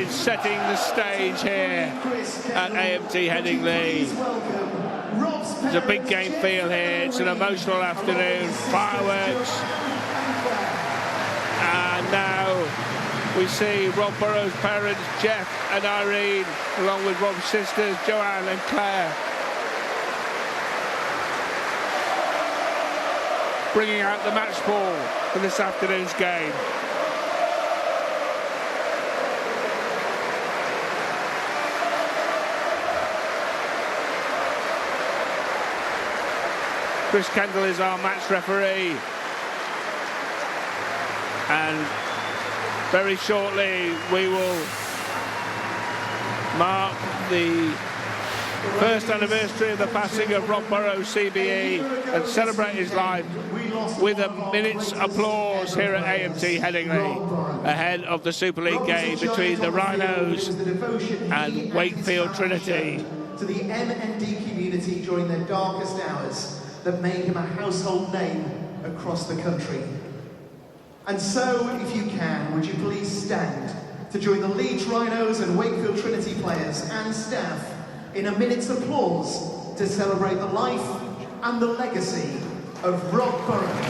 is setting the stage here at AMT Headingley. There's a big game feel here. It's an emotional afternoon. Fireworks. And now we see Rob Burrows' parents, Jeff and Irene, along with Rob's sisters, Joanne and Claire, bringing out the match ball for this afternoon's game. Chris Kendall is our match referee, and very shortly we will mark the first anniversary of the passing of Rob Burrows CBE and celebrate his life with a minute's applause here at AMT Headingley ahead of the Super League game between the Rhinos and Wakefield Trinity. To the MND community during their darkest hours that made him a household name across the country. And so, if you can, would you please stand to join the Leeds Rhinos and Wakefield Trinity players and staff in a minute's applause to celebrate the life and the legacy of Rob Burrows,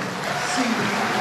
CBE.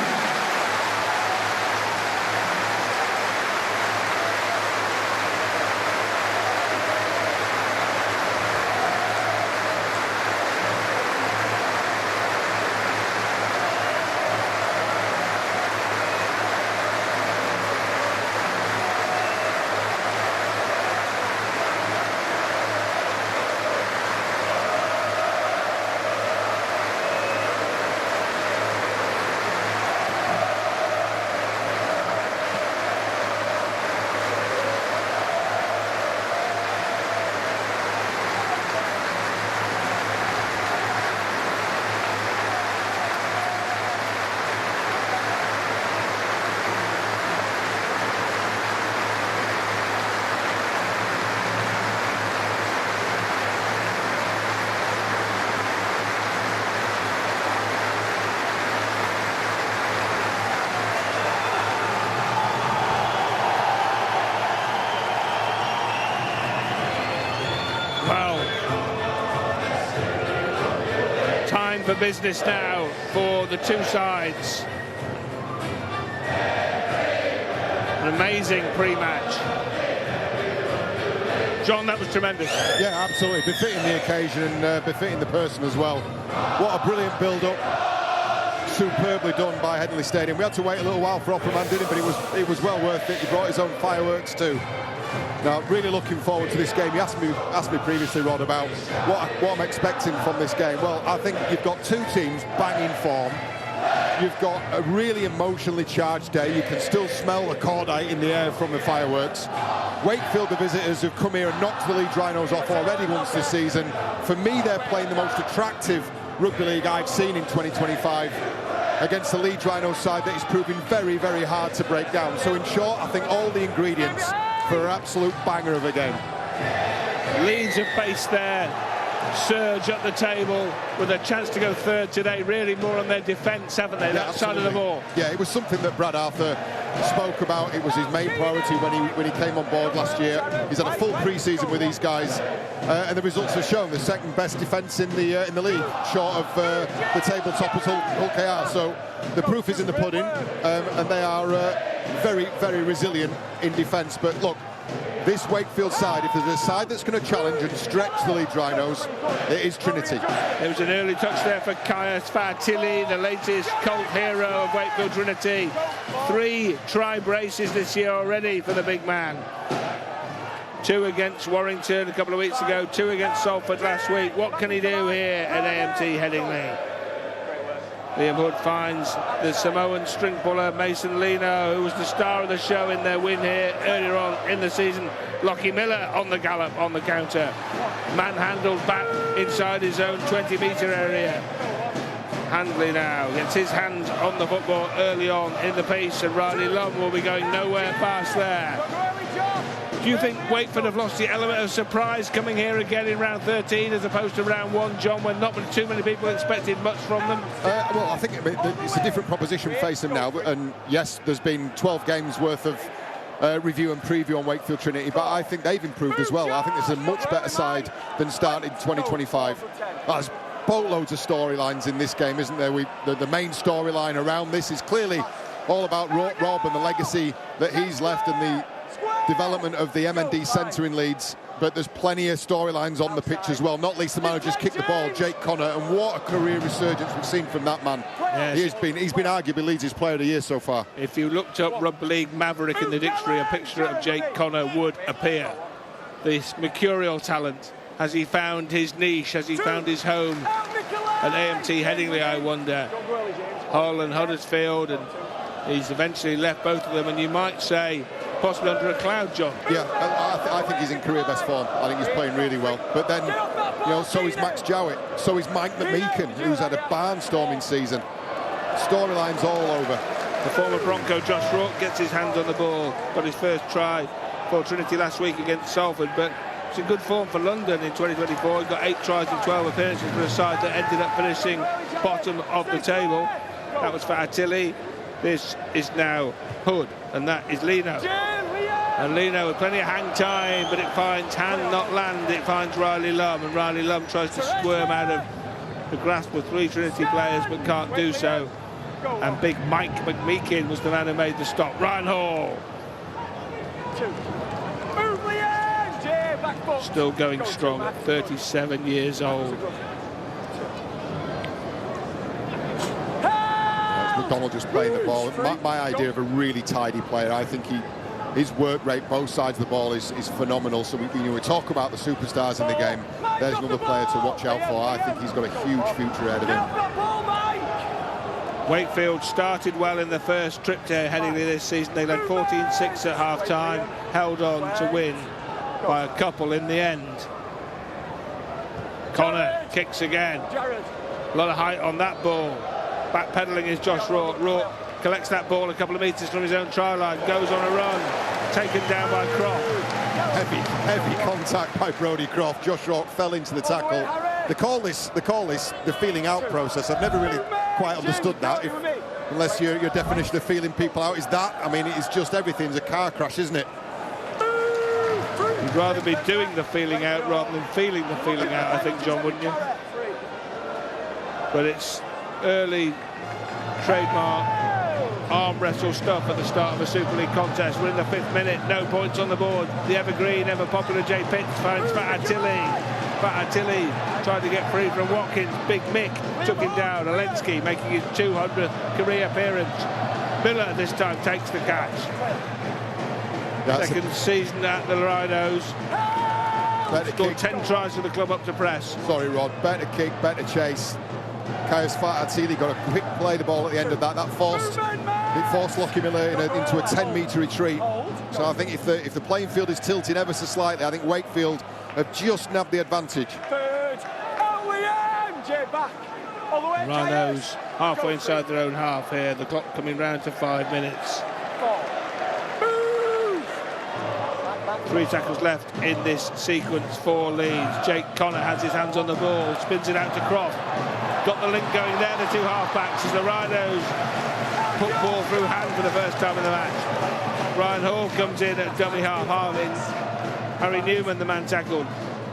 For business now for the two sides. An amazing pre-match. John, that was tremendous. Yeah, absolutely. Befitting the occasion and befitting the person as well. What a brilliant build-up. Superbly done by Headingley Stadium. We had to wait a little while for Opperman, didn't he? But it was well worth it. He brought his own fireworks too. Now, really looking forward to this game. You asked me previously, Rod, about what I'm expecting from this game. Well, I think you've got two teams banging form. You've got a really emotionally charged day. You can still smell the cordite in the air from the fireworks. Wakefield, the visitors, have come here and knocked the Leeds Rhinos off already once this season. For me, they're playing the most attractive rugby league I've seen in 2025 against the Leeds Rhinos side that is proving very, very hard to break down. So in short, I think all the ingredients for an absolute banger of a game. Leeds have faced their surge at the table with a chance to go third today, really more on their defence, haven't they, that side of the ball? Yeah, it was something that Brad Arthur spoke about. It was his main priority when he came on board last year. He's had a full pre-season with these guys, and the results have shown the second best defence in the league, short of the tabletop at Hull KR. So the proof is in the pudding, and they are very, very resilient in defence. But look, this Wakefield side, if there's a side that's going to challenge and stretch the Leeds Rhinos, it is Trinity. There was an early touch there for Kaya Sfartilli, the latest cult hero of Wakefield Trinity. 3 try braces this year already for the big man. 2 against Warrington a couple of weeks ago, 2 against Salford last week. What can he do here at AMT Headingley? Liam Hood finds the Samoan string puller Mason Lino, who was the star of the show in their win here earlier on in the season. Lockie Miller on the gallop on the counter. Manhandled back inside his own 20-metre area. Handley now gets his hand on the football early on in the piece, and Riley Long will be going nowhere past there. Do you think Wakefield have lost the element of surprise coming here again in round 13 as opposed to round 1, John, when not too many people expected much from them? Well, I think it's a different proposition facing them now, and yes, there's been 12 games worth of review and preview on Wakefield Trinity, but I think they've improved as well. I think this is a much better side than started 2025. There's boatloads of storylines in this game, isn't there? The main storyline around this is clearly all about Rob and the legacy that he's left and the development of the M&D Centre in Leeds. But there's plenty of storylines on the pitch as well, not least the man who just kicked the ball, Jake Connor, and what a career resurgence we've seen from that man. Yes. He's been arguably Leeds' player of the year so far. If you looked up Rugby League Maverick in the dictionary, a picture of Jake Connor would appear. This mercurial talent, has he found his niche, has he found his home at AMT Headingley, I wonder? Hull and Huddersfield, and he's eventually left both of them, and you might say possibly under a cloud, John. Yeah, I think he's in career best form. I think he's playing really well. But then, you know, so is Max Jowett, so is Mike McMeekin, who's had a barnstorming season. Storylines all over. The former Bronco Josh Rourke gets his hands on the ball, got his first try for Trinity last week against Salford, but it's in good form for London in 2024. He got 8 tries in 12 appearances for a side that ended up finishing bottom of the table. That was for Attili. This is now Hood, and that is Lino. And Lino with plenty of hang time, but it finds hand, not land. It finds Riley Lum, and Riley Lum tries to squirm out of the grasp of 3 Trinity players, but can't do so. And big Mike McMeekin was the man who made the stop. Ryan Hall. Still going strong at 37 years old. McDonald just playing the ball. My idea of a really tidy player, I think his work rate both sides of the ball is phenomenal. So we talk about the superstars in the game. There's another player to watch out for. I think he's got a huge future ahead of him. Wakefield started well in the first trip to Headingley this season. They led 14-6 at half-time, held on to win by a couple in the end. Connor kicks again. A lot of height on that ball. Backpedaling is Josh Rourke. Rourke collects that ball a couple of metres from his own try line, goes on a run, taken down by Croft. Heavy contact by Brodie Croft. Josh Rourke fell into the tackle. They call this the feeling out process. I've never really quite understood that, unless your definition of feeling people out is that. I mean, it's just everything's a car crash, isn't it? You'd rather be doing the feeling out rather than feeling the feeling out, I think, John, wouldn't you? But it's early trademark arm wrestle stuff at the start of a Super League contest. We're in the 5th minute, no points on the board. The evergreen, ever popular Jay Pitts finds Fat Attili tried to get free from Watkins. Big Mick took him down. Alensky making his 200th career appearance. Miller this time takes the catch. Second season at the Rhinos. Scored 10 tries for the club up to press. Sorry, Rod. Better kick, better chase. Kaius Fat Attili got a quick play the ball at the end of that. That forced Lockie Miller into a 10-metre retreat. So I think if the playing field is tilting ever so slightly, I think Wakefield have just nabbed the advantage. Rhinos halfway inside their own half here. The clock coming round to 5 minutes. 3 tackles left in this sequence for Leeds. Jake Connor has his hands on the ball, spins it out to Croft. Got the link going there, the 2 half-backs, as the Rhinos put ball through hand for the first time in the match. Ryan Hall comes in at dummy half-halving. Harry Newman, the man tackled.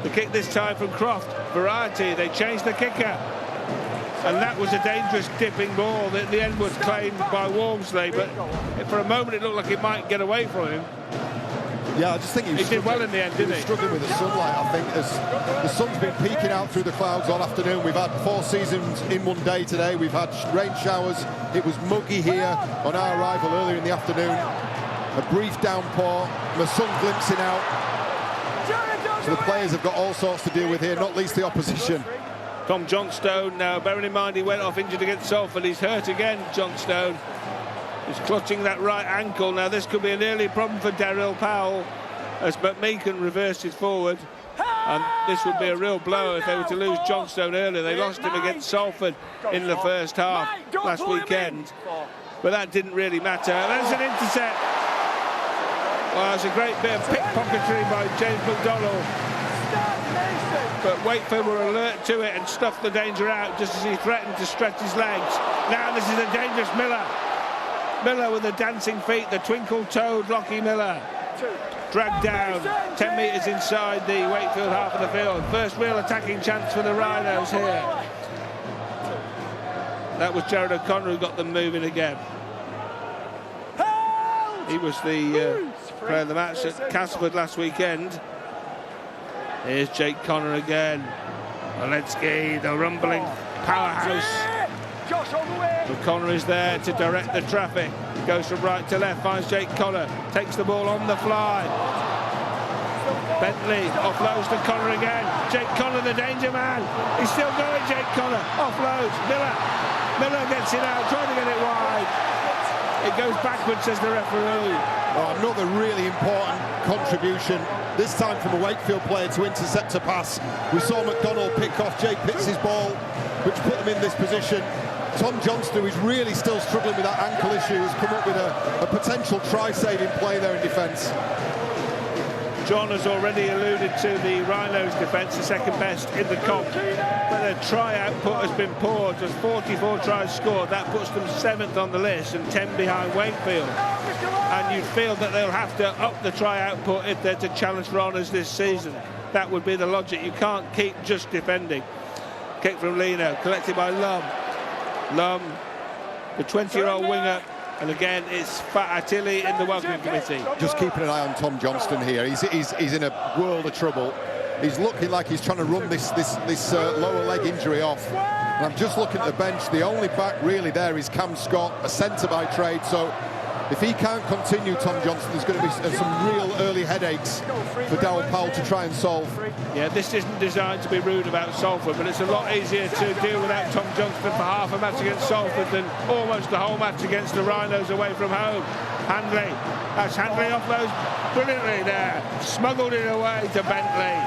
The kick this time from Croft. Variety, they changed the kicker. And that was a dangerous dipping ball that in the end was claimed by Walmsley, but for a moment it looked like it might get away from him. Yeah, I just think he did well in the end, didn't he? He was struggling with the sunlight, I think, as the sun's been peeking out through the clouds all afternoon. We've had 4 seasons in one day today. We've had rain showers. It was muggy here on our arrival earlier in the afternoon. A brief downpour, the sun glimpsing out. So the players have got all sorts to deal with here, not least the opposition. Tom Johnstone now, bearing in mind he went off injured against Salford. He's hurt again, Johnstone. He's clutching that right ankle. Now this could be an early problem for Daryl Powell as McMeekin reverses forward. And this would be a real blow if they were to lose Johnstone earlier. They lost him against Salford in the first half last weekend. But that didn't really matter. There's an intercept. Well, it's a great bit of pickpocketry by James McDonald. But Wakefield were alert to it and stuffed the danger out just as he threatened to stretch his legs. Now this is a dangerous Miller. Miller with the dancing feet, the twinkle-toed Lockie Miller. Dragged down, 10 metres inside the Wakefield half of the field. First real attacking chance for the Rhinos here. That was Jared O'Connor who got them moving again. He was the player of the match at Castleford last weekend. Here's Jake Connor again. Walensky, the rumbling powerhouse. O'Connor is there to direct the traffic. Goes from right to left, finds Jake Connor. Takes the ball on the fly. Bentley offloads to Connor again. Jake Connor, the danger man. He's still going, Jake Connor. Offloads. Miller gets it out, trying to get it wide. It goes backwards, says the referee. Oh, another really important contribution, this time from a Wakefield player to intercept a pass. We saw McDonald pick off Jay Pitts' ball, which put them in this position. Tom Johnston, who's really still struggling with that ankle issue, has come up with a potential try-saving play there in defence. John has already alluded to the Rhinos' defence, the second best in the comp. But their try output has been poor. There's 44 tries scored. That puts them 7th on the list and 10 behind Wakefield. And you'd feel that they'll have to up the try output if they're to challenge for honours this season. That would be the logic. You can't keep just defending. Kick from Leno, collected by Lum. Lum, the 20-year-old winger. And again, it's Fat Attili in the welcoming committee. Just keeping an eye on Tom Johnston here. He's in a world of trouble. He's looking like he's trying to run this lower leg injury off. And I'm just looking at the bench. The only back really there is Cam Scott, a centre by trade. So if he can't continue, Tom Johnston, there's going to be some real early headaches for Darryl Powell to try and solve. Yeah, this isn't designed to be rude about Salford, but it's a lot easier to deal without Tom Johnston for half a match against Salford than almost the whole match against the Rhinos away from home. Handley, that's Handley offloads brilliantly there. Smuggled it away to Bentley.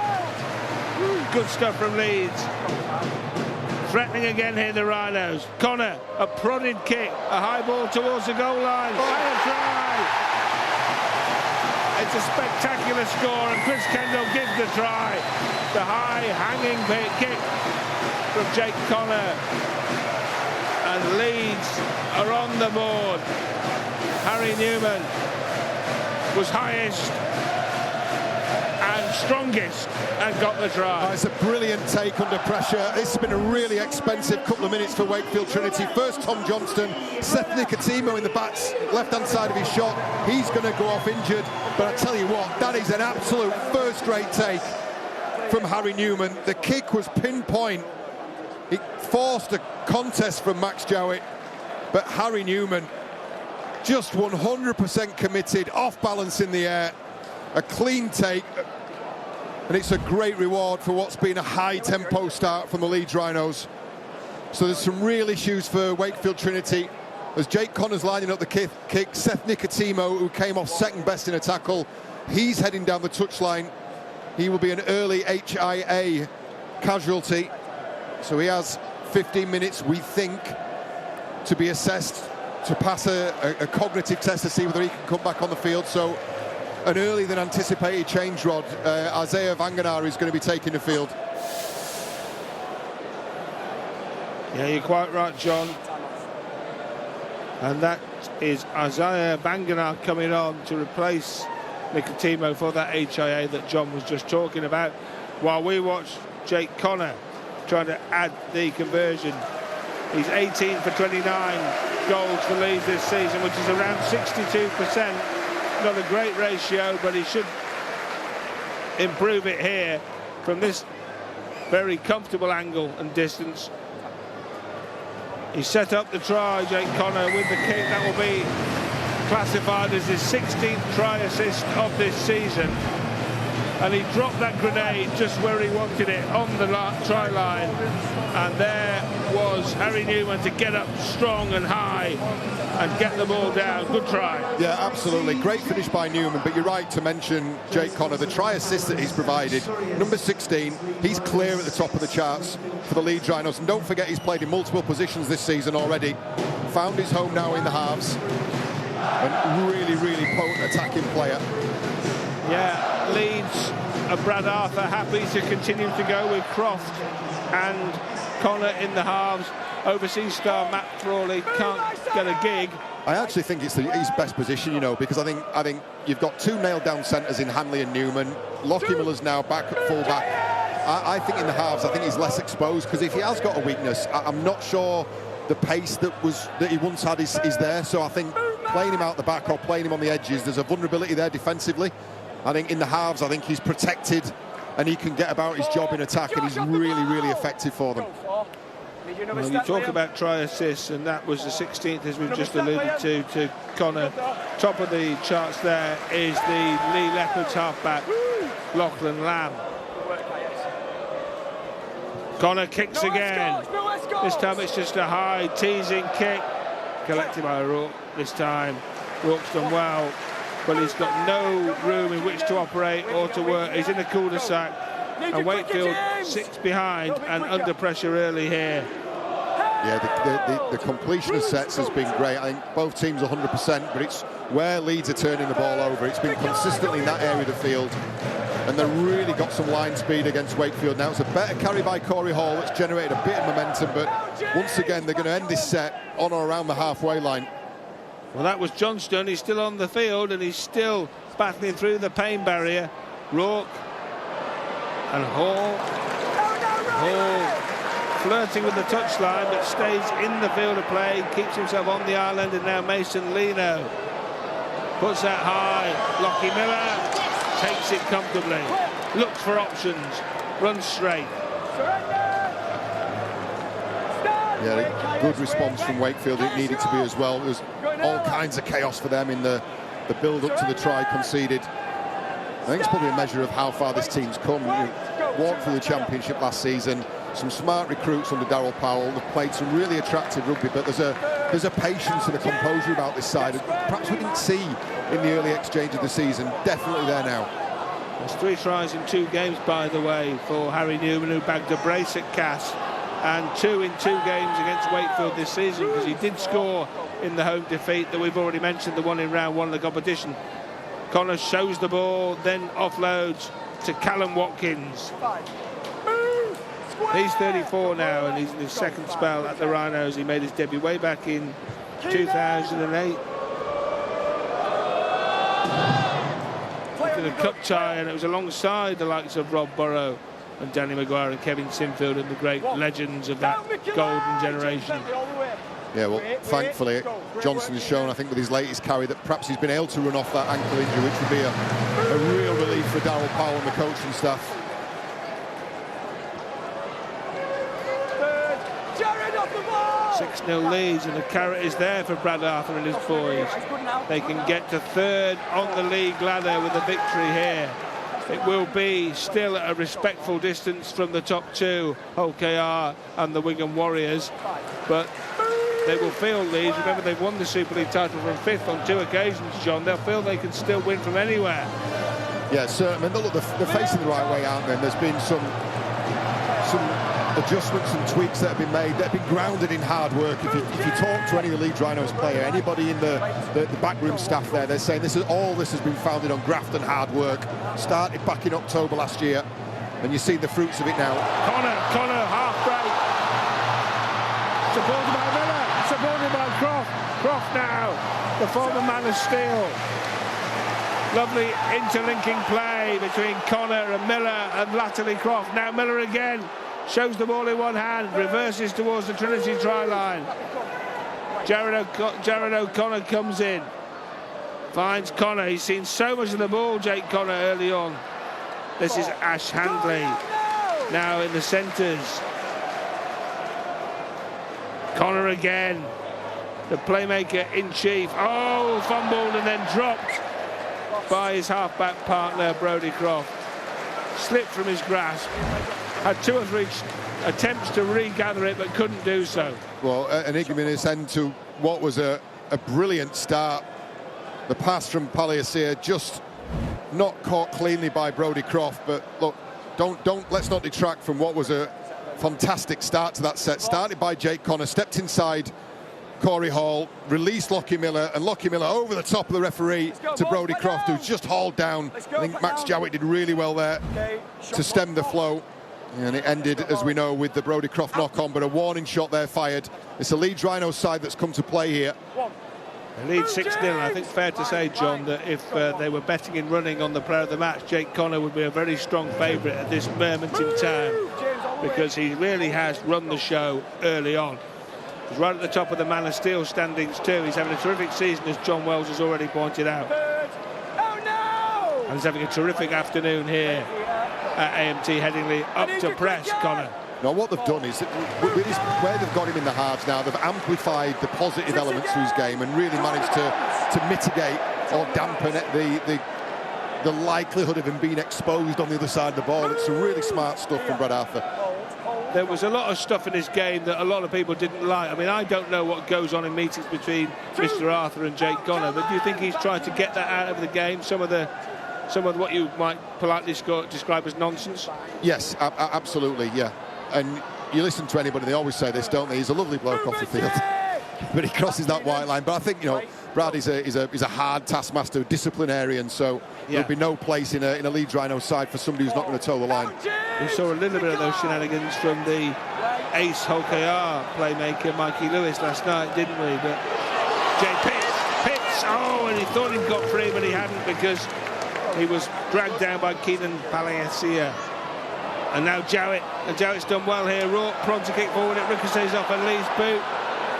Good stuff from Leeds. Threatening again here, the Rhinos. Connor, a prodded kick, a high ball towards the goal line. And a try! It's a spectacular score, and Chris Kendall gives the try. The high hanging kick from Jake Connor. And Leeds are on the board. Harry Newman was highest and strongest and got the try. It's a brilliant take under pressure. This has been a really expensive couple of minutes for Wakefield Trinity. First Tom Johnston, Seth Nicotimo in the backs, left-hand side of his shot. He's going to go off injured, but I tell you what, that is an absolute first-rate take from Harry Newman. The kick was pinpoint. It forced a contest from Max Jowett, but Harry Newman just 100% committed, off balance in the air. A clean take, and it's a great reward for what's been a high-tempo start from the Leeds Rhinos. So there's some real issues for Wakefield Trinity. As Jake Connor's lining up the kick, Seth Nicotimo, who came off second best in a tackle, he's heading down the touchline. He will be an early HIA casualty. So he has 15 minutes, we think, to be assessed, to pass a cognitive test to see whether he can come back on the field. So an earlier than anticipated change, Rod. Isaiah Vanganar is going to be taking the field. Yeah, you're quite right, John. And that is Isaiah Vanganar coming on to replace Nicotimo for that HIA that John was just talking about, while we watch Jake Connor trying to add the conversion. He's 18 for 29 goals for Leeds this season, which is around 62%. Not a great ratio, but he should improve it here from this very comfortable angle and distance. He set up the try, Jake Connor, with the kick. That will be classified as his 16th try assist of this season. And he dropped that grenade just where he wanted it, on the try line. And there was Harry Newman to get up strong and high and get the ball down. Good try. Yeah, absolutely. Great finish by Newman, but you're right to mention Jake Connor. The try assist that he's provided, number 16, he's clear at the top of the charts for the Leeds Rhinos. And don't forget, he's played in multiple positions this season already. Found his home now in the halves. And really, really potent attacking player. Yeah, Leeds and Brad Arthur happy to continue to go with Croft and Connor in the halves. Overseas star Matt Frawley can't get a gig, I actually think it's his best position, you know, because I think you've got two nailed-down centres in Hanley and Newman. Lockie Miller's now back at full-back. I think in the halves, I think he's less exposed, because if he has got a weakness, I'm not sure the pace that he once had is there. So I think playing him out the back or playing him on the edges, there's a vulnerability there defensively. I think in the halves, I think he's protected and he can get about his job in attack, and he's really, really effective for them. Well, you talk about try assists, and that was the 16th, as we've just alluded to Connor. Top of the charts there is the Lee Leopards halfback, Lachlan Lamb. Connor kicks again. This time it's just a high teasing kick, collected by Rourke this time. Rourke's done well, but he's got no room in which to operate or to work. He's in the cul-de-sac, and Wakefield sits behind and under pressure early here. Yeah, the completion of sets has been great. I think both teams 100%, but it's where Leeds are turning the ball over. It's been consistently in that area of the field, and they've really got some line speed against Wakefield now. It's a better carry by Corey Hall, that's generated a bit of momentum, but once again, they're going to end this set on or around the halfway line. Well, that was Johnston. He's still on the field, and he's still battling through the pain barrier. Rourke and Hall. Hall flirting with the touchline, but stays in the field of play, keeps himself on the island, and now Mason Leno puts that high. Lockie Miller takes it comfortably, looks for options, runs straight. Yeah, good response from Wakefield. It needed to be as well. There was all kinds of chaos for them in the build-up to the try conceded. I think it's probably a measure of how far this team's come. You walked through the championship last season. Some smart recruits under Darryl Powell. They've played some really attractive rugby, but there's a patience and a composure about this side, perhaps we didn't see in the early exchange of the season. Definitely there now. There's 3 tries in 2 games, by the way, for Harry Newman, who bagged a brace at Cass, and 2 in 2 games against Wakefield this season, because he did score in the home defeat that we've already mentioned, the one in round 1 of the competition. Connor shows the ball, then offloads to Callum Watkins. He's 34 now, and he's in his second spell at the Rhinos. He made his debut way back in 2008. The cup tie, and it was alongside the likes of Rob Burrow and Danny Maguire and Kevin Sinfield and the great legends of that golden generation. Yeah, well, thankfully, Johnson's shown, I think, with his latest carry, that perhaps he's been able to run off that ankle injury, which would be a real relief for Darryl Powell and the coaching staff. 6-0 Leeds, and the carrot is there for Brad Arthur and his boys. They can get to 3rd on the league ladder with a victory here. It will be still at a respectful distance from the top 2, OKR and the Wigan Warriors, but they will feel Leeds. Remember, they've won the Super League title from 5th on 2 occasions, John. They'll feel they can still win from anywhere. Yeah, certainly. Look, they're facing the right way, aren't they? And there's been some adjustments and tweaks that have been made that have been grounded in hard work. If you talk to any of the Leeds Rhinos player, anybody in the backroom staff there, they're saying this has been founded on graft and hard work. Started back in October last year, and you see the fruits of it now. Connor half break, supported by Miller, supported by Croft. Croft now, the former man of steel. Lovely interlinking play between Connor and Miller, and latterly Croft. Now Miller again. Shows the ball in one hand, reverses towards the Trinity try line. Jared O'Connor comes in, finds Connor. He's seen so much of the ball, Jake Connor, early on. This is Ash Handley now in the centres. Connor again, the playmaker in chief. Oh, fumbled and then dropped by his halfback partner, Brodie Croft. Slipped from his grasp. Had 2 or 3 attempts to regather it, but couldn't do so. Well, an ignominious end to what was a brilliant start. The pass from Paliasir just not caught cleanly by Brodie Croft, but look, let's not detract from what was a fantastic start to that set. Started by Jake Connor, stepped inside Corey Hall, released Lockie Miller, and Lockie Miller over the top of the referee to Brodie Croft, who's just hauled down. I think Max Jowett did really well there to stem the flow. And it ended, as we know, with the Brodie Croft knock-on, but a warning shot there fired. It's the Leeds Rhinos side that's come to play here. They lead 6-0. I think fair to say, John, that if they were betting in running on the player of the match, Jake Connor would be a very strong favourite at this moment in time, because he really has run the show early on. He's right at the top of the Man of Steel standings too. He's having a terrific season, as John Wells has already pointed out. And he's having a terrific afternoon here at AMT Headingley. Up to press, Connor. Now, what they've done is, where they've got him in the halves now, they've amplified the positive elements to his game and really managed to mitigate or dampen the likelihood of him being exposed on the other side of the ball. It's some really smart stuff from Brad Arthur. There was a lot of stuff in this game that a lot of people didn't like. I mean, I don't know what goes on in meetings between Mr. Arthur and Jake Connor, but do you think he's tried to get that out of the game? Some of what you might politely describe as nonsense? Yes, absolutely, yeah. And you listen to anybody, they always say this, don't they? He's a lovely bloke off the field, but he crosses that white line. But I think, you know, Brad is a hard taskmaster, disciplinarian, so there'll be no place in a Leeds Rhino side for somebody who's not going to toe the line. We saw a little bit of those shenanigans from the ace Hulk AR playmaker Mikey Lewis last night, didn't we? But Jay Pitts, and he thought he'd got free, but he hadn't, because he was dragged down by Keenan Palacia. And now Jowett, and Jowett's done well here. Rourke prods to kick forward, it ricochets off and Lee's boot.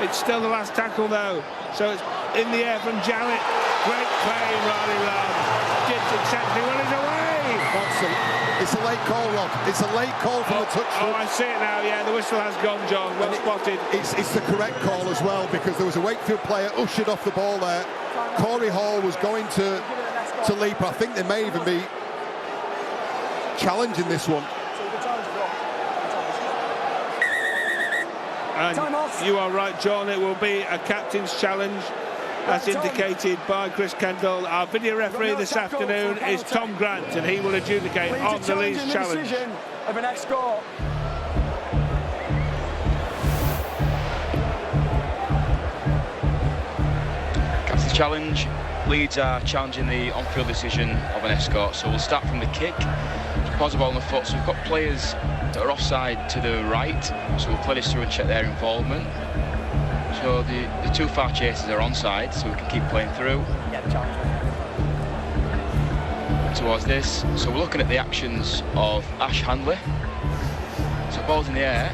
It's still the last tackle though, so it's in the air from Jowett. Great play, Riley Love. Gets exceptionally well, he's away. It's a late call, Rob. It's a late call from the touch. Oh, I see it now, yeah, the whistle has gone, John, well spotted. It's the correct call as well, because there was a Wakefield player ushered off the ball there. Corey Hall was going to leap. I think they may even be challenging this one. And you are right, John, it will be a captain's challenge, as indicated by Chris Kendall. Our video referee this afternoon is Tom Grant, and he will adjudicate on the Leeds challenge. Of an escort. Captain's challenge. Leeds are challenging the on-field decision of an escort, so we'll start from the kick. Pause the ball on the foot, so we've got players that are offside to the right, so we'll play this through and check their involvement. So the two far chasers are onside, so we can keep playing through. Towards this, so we're looking at the actions of Ash Handley. So ball's in the air.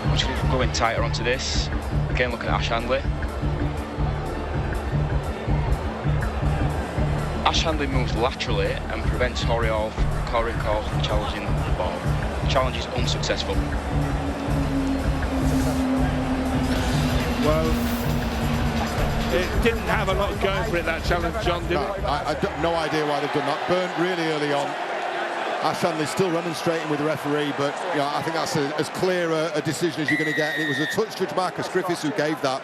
I'm just going to go in tighter onto this. Again, looking at Ash Handley. Ash Handley moves laterally and prevents Corey Hall from challenging the ball. The challenge is unsuccessful. Well, it didn't have a lot going for it, that challenge, John, did it? I have no idea why they've done that. Burnt really early on. Ash Handley's still remonstrating with the referee, but I think that's as clear a decision as you're going to get. And it was a touch judge, Marcus Griffiths, who gave that.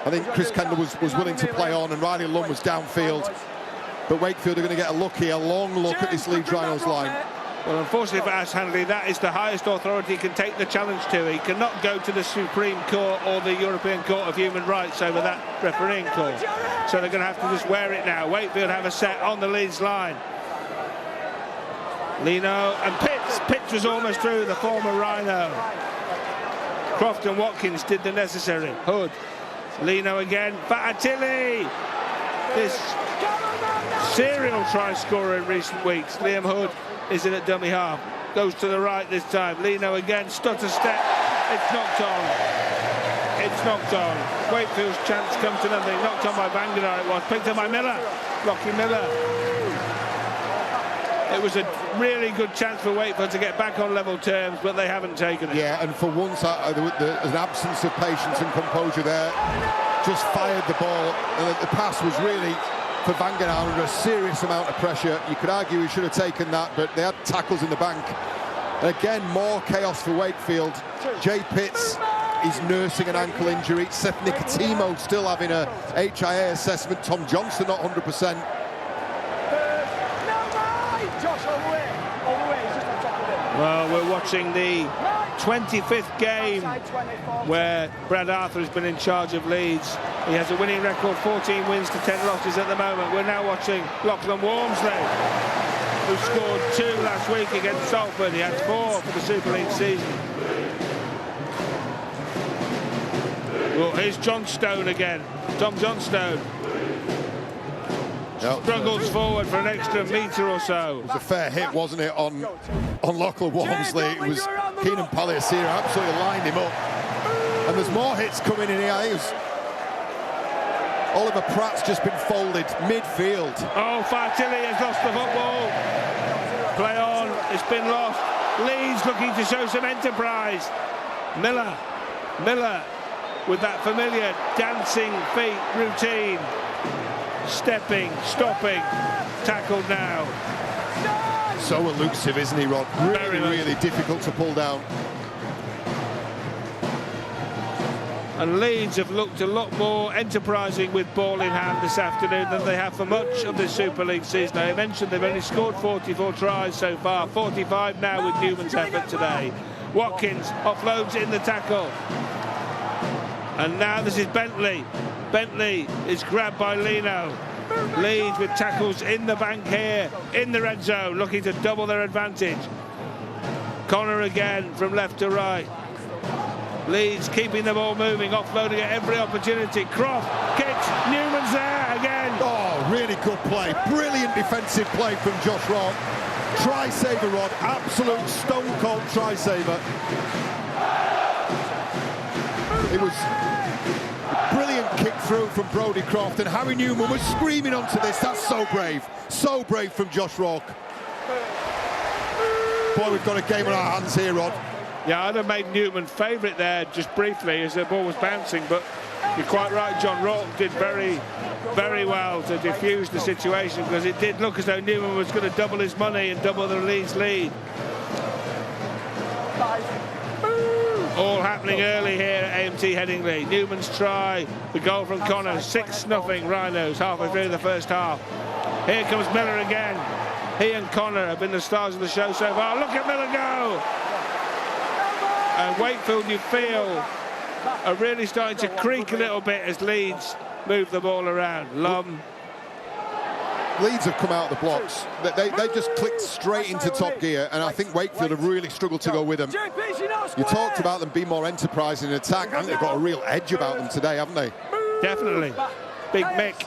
I think Chris Kendall was willing to play on, and Riley Lund was downfield. But Wakefield are going to get a look here, a long look at this Leeds Rhinos line. Well, unfortunately for Ash Handley, that is the highest authority he can take the challenge to. He cannot go to the Supreme Court or the European Court of Human Rights over that refereeing call. So they're going to have to just wear it now. Wakefield have a set on the Leeds line. Leno and Pitts. Pitts was almost through, the former Rhino. Croft and Watkins did the necessary. Hood. Leno again. Fatili. This serial try scorer in recent weeks. Liam Hood is in at dummy half. Goes to the right this time. Leno again. Stutter step. It's knocked on. It's knocked on. Wakefield's chance comes to nothing. Knocked on by Bangadar it was. Picked up by Miller. Lockie Miller. It was a really good chance for Wakefield to get back on level terms, but they haven't taken it. Yeah, and for once, there's an absence of patience and composure there. Just fired the ball, and the pass was really for Vangenaar under a serious amount of pressure. You could argue he should have taken that, but they had tackles in the bank. And again, more chaos for Wakefield. Jay Pitts is nursing an ankle injury. Seth Nicotimo still having a HIA assessment. Tom Johnson not 100%. Well, we're watching the 25th game where Brad Arthur has been in charge of Leeds. He has a winning record, 14 wins to 10 losses at the moment. We're now watching Lachlan Walmsley, who scored 2 last week against Salford. He had 4 for the Super League season. Well, here's Johnstone again. Tom Johnstone. Yep. Struggles forward for an extra metre or so. It was a fair hit, wasn't it, on Lachlan Walmsley? It was Keenan Palliasira absolutely lined him up. And there's more hits coming in here. Oliver Pratt's just been folded midfield. Oh, Fartilli has lost the football. Play on, it's been lost. Leeds looking to show some enterprise. Miller with that familiar dancing feet routine. Stepping, stopping, tackled now. So elusive, isn't he, Rod? Really difficult to pull down. And Leeds have looked a lot more enterprising with ball in hand this afternoon than they have for much of this Super League season. I mentioned they've only scored 44 tries so far, 45 now with Newman's effort today. Watkins offloads in the tackle. And now this is Bentley. Bentley is grabbed by Lino. Leeds with tackles in the bank here, in the red zone, looking to double their advantage. Connor again from left to right. Leeds keeping the ball moving, offloading at every opportunity. Croft kicks, Newman's there again. Oh, really good play. Brilliant defensive play from Josh Rock. Try saver, Rod. Absolute stone cold try saver. It was a brilliant kick through from Brodie Croft, and Harry Newman was screaming onto this. That's so brave from Josh Rock. Boy, we've got a game on our hands here, Rod. Yeah, I'd have made Newman favourite there just briefly as the ball was bouncing, but you're quite right, John. Rourke did very well to defuse the situation, because it did look as though Newman was going to double his money and double the Leeds lead. All happening early here at AMT Headingley. Newman's try, the goal from Connor, 6-0 Rhinos halfway through the first half. Here comes Miller again. He and Connor have been the stars of the show so far. Look at Miller go! And Wakefield, you feel, are really starting to creak a little bit as Leeds move the ball around. Lum. Leeds have come out of the blocks. They just clicked straight into top gear, and I think Wakefield have really struggled to go with them. You talked about them being more enterprising in attack, and they've got a real edge about them today, haven't they? Definitely. Big Mick.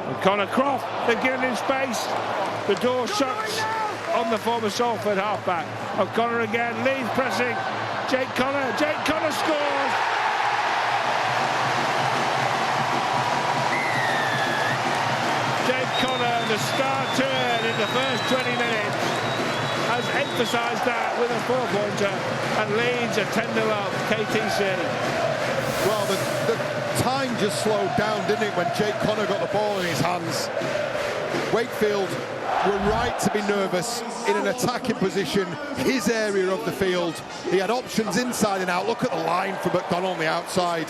And Connor Croft, they're giving him space. The door shuts on the former Salford halfback. O'Connor again, Leeds pressing. Jake Connor scores! Jake Connor, the star turn in the first 20 minutes, has emphasised that with a 4-pointer, and Leeds are 10-0 up, KTC. Well, the time just slowed down, didn't it, when Jake Connor got the ball in his hands. Wakefield were right to be nervous in an attacking position, his area of the field. He had options inside and out. Look at the line for McDonald on the outside.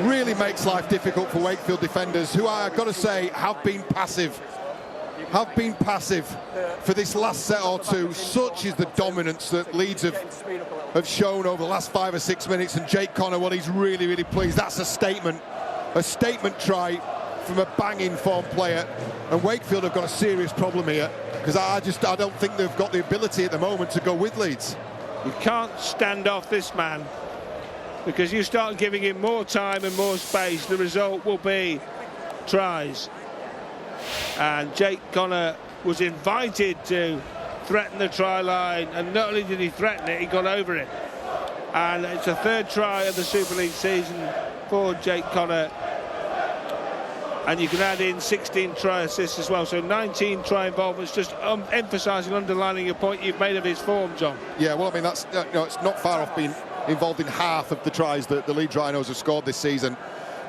Really makes life difficult for Wakefield defenders, who I've got to say have been passive for this last set or two. Such is the dominance that Leeds have shown over the last 5 or 6 minutes, and Jake Connor, well, he's really pleased. That's a statement try from a banging form player, and Wakefield have got a serious problem here, because I don't think they've got the ability at the moment to go with Leeds. You can't stand off this man, because you start giving him more time and more space, the result will be tries. And Jake Connor was invited to threaten the try line, and not only did he threaten it, he got over it. And it's a third try of the Super League season for Jake Connor. And you can add in 16 try assists as well, so 19 try involvements, just emphasising, underlining your point you've made of his form, John. Yeah, well, I mean, that's it's not far off being involved in half of the tries that the Leeds Rhinos have scored this season.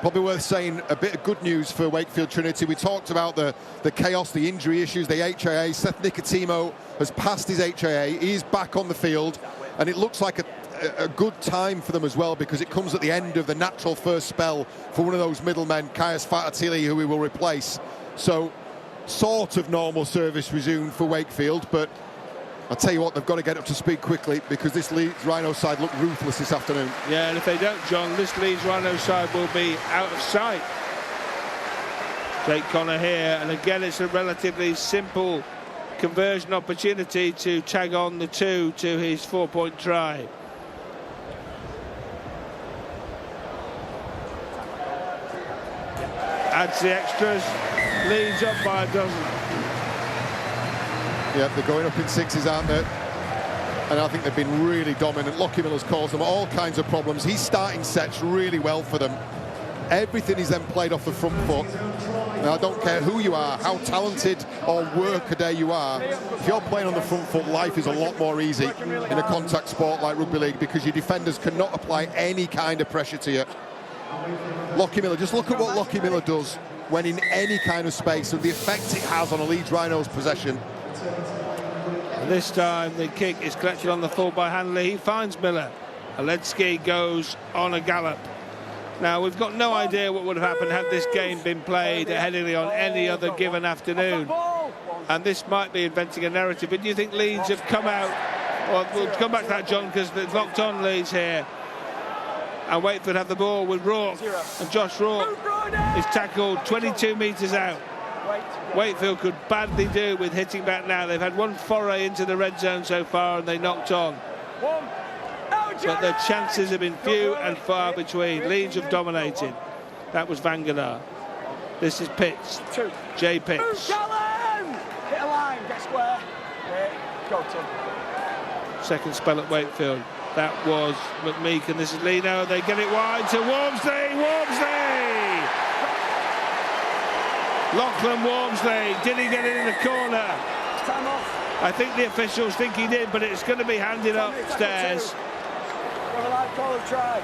Probably worth saying a bit of good news for Wakefield Trinity. We talked about the chaos, the injury issues, the HIA. Seth Nicotimo has passed his HIA. He's back on the field, and it looks like a good time for them as well, because it comes at the end of the natural first spell for one of those middlemen, Kaius Fatatili, who we will replace. So sort of normal service resumed for Wakefield, but I'll tell you what, they've got to get up to speed quickly, because this Leeds Rhino side looked ruthless this afternoon. Yeah, and if they don't, John, this Leeds Rhino side will be out of sight. Jake Connor here, and again it's a relatively simple conversion opportunity to tag on the 2 to his 4-point try. Adds the extras. Leeds up by a dozen. Yeah, they're going up in sixes, aren't they? And I think they've been really dominant. Lockie Miller's caused them all kinds of problems. He's starting sets really well for them. Everything is then played off the front foot. Now, I don't care who you are, how talented or workaday you are. If you're playing on the front foot, life is a lot more easy in a contact sport like rugby league because your defenders cannot apply any kind of pressure to you. Lockie Miller, just look at what Lockie Miller does when in any kind of space and the effect it has on a Leeds Rhinos possession. And this time the kick is collected on the full by Hanley. He finds Miller. Aledzki goes on a gallop. Now, we've got no idea what would have happened had this game been played at Headingley on any other given afternoon. And this might be inventing a narrative. But do you think Leeds have come out? Well, we'll come back to that, John, because they've locked on Leeds here. And Wakefield have the ball with Rourke. And Josh Rourke is tackled 22 metres out. Wakefield could badly do with hitting back now. They've had one foray into the red zone so far and they knocked on. But their chances have been few and far between. Leeds have dominated. That was Vanganar. This is Pitts. Jay Pitts. Hit a line, get square. Go, Tim. Second spell at Wakefield. That was McMeek, and this is Leno. They get it wide to Wormsley. Wormsley! Lachlan Wormsley. Did he get it in the corner? Time off. I think the officials think he did, but it's going to be handed upstairs. Have a live call of try.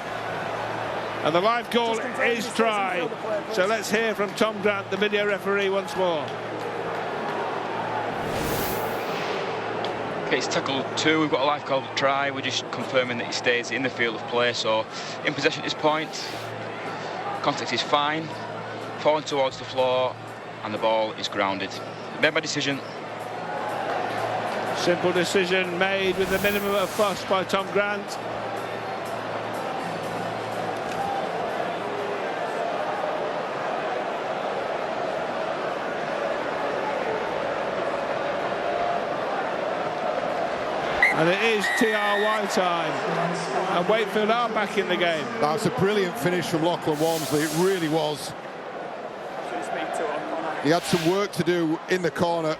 And the live call is try. So let's hear from Tom Grant, the video referee, once more. Okay, it's tackle 2. We've got a live call of try. We're just confirming that he stays in the field of play. So in possession at this point. Contact is fine. Falling towards the floor, and the ball is grounded. Made my decision. Simple decision made with the minimum of fuss by Tom Grant. And it is TRY time. And Wakefield are back in the game. That's a brilliant finish from Lachlan Wormsley. It really was. He had some work to do in the corner.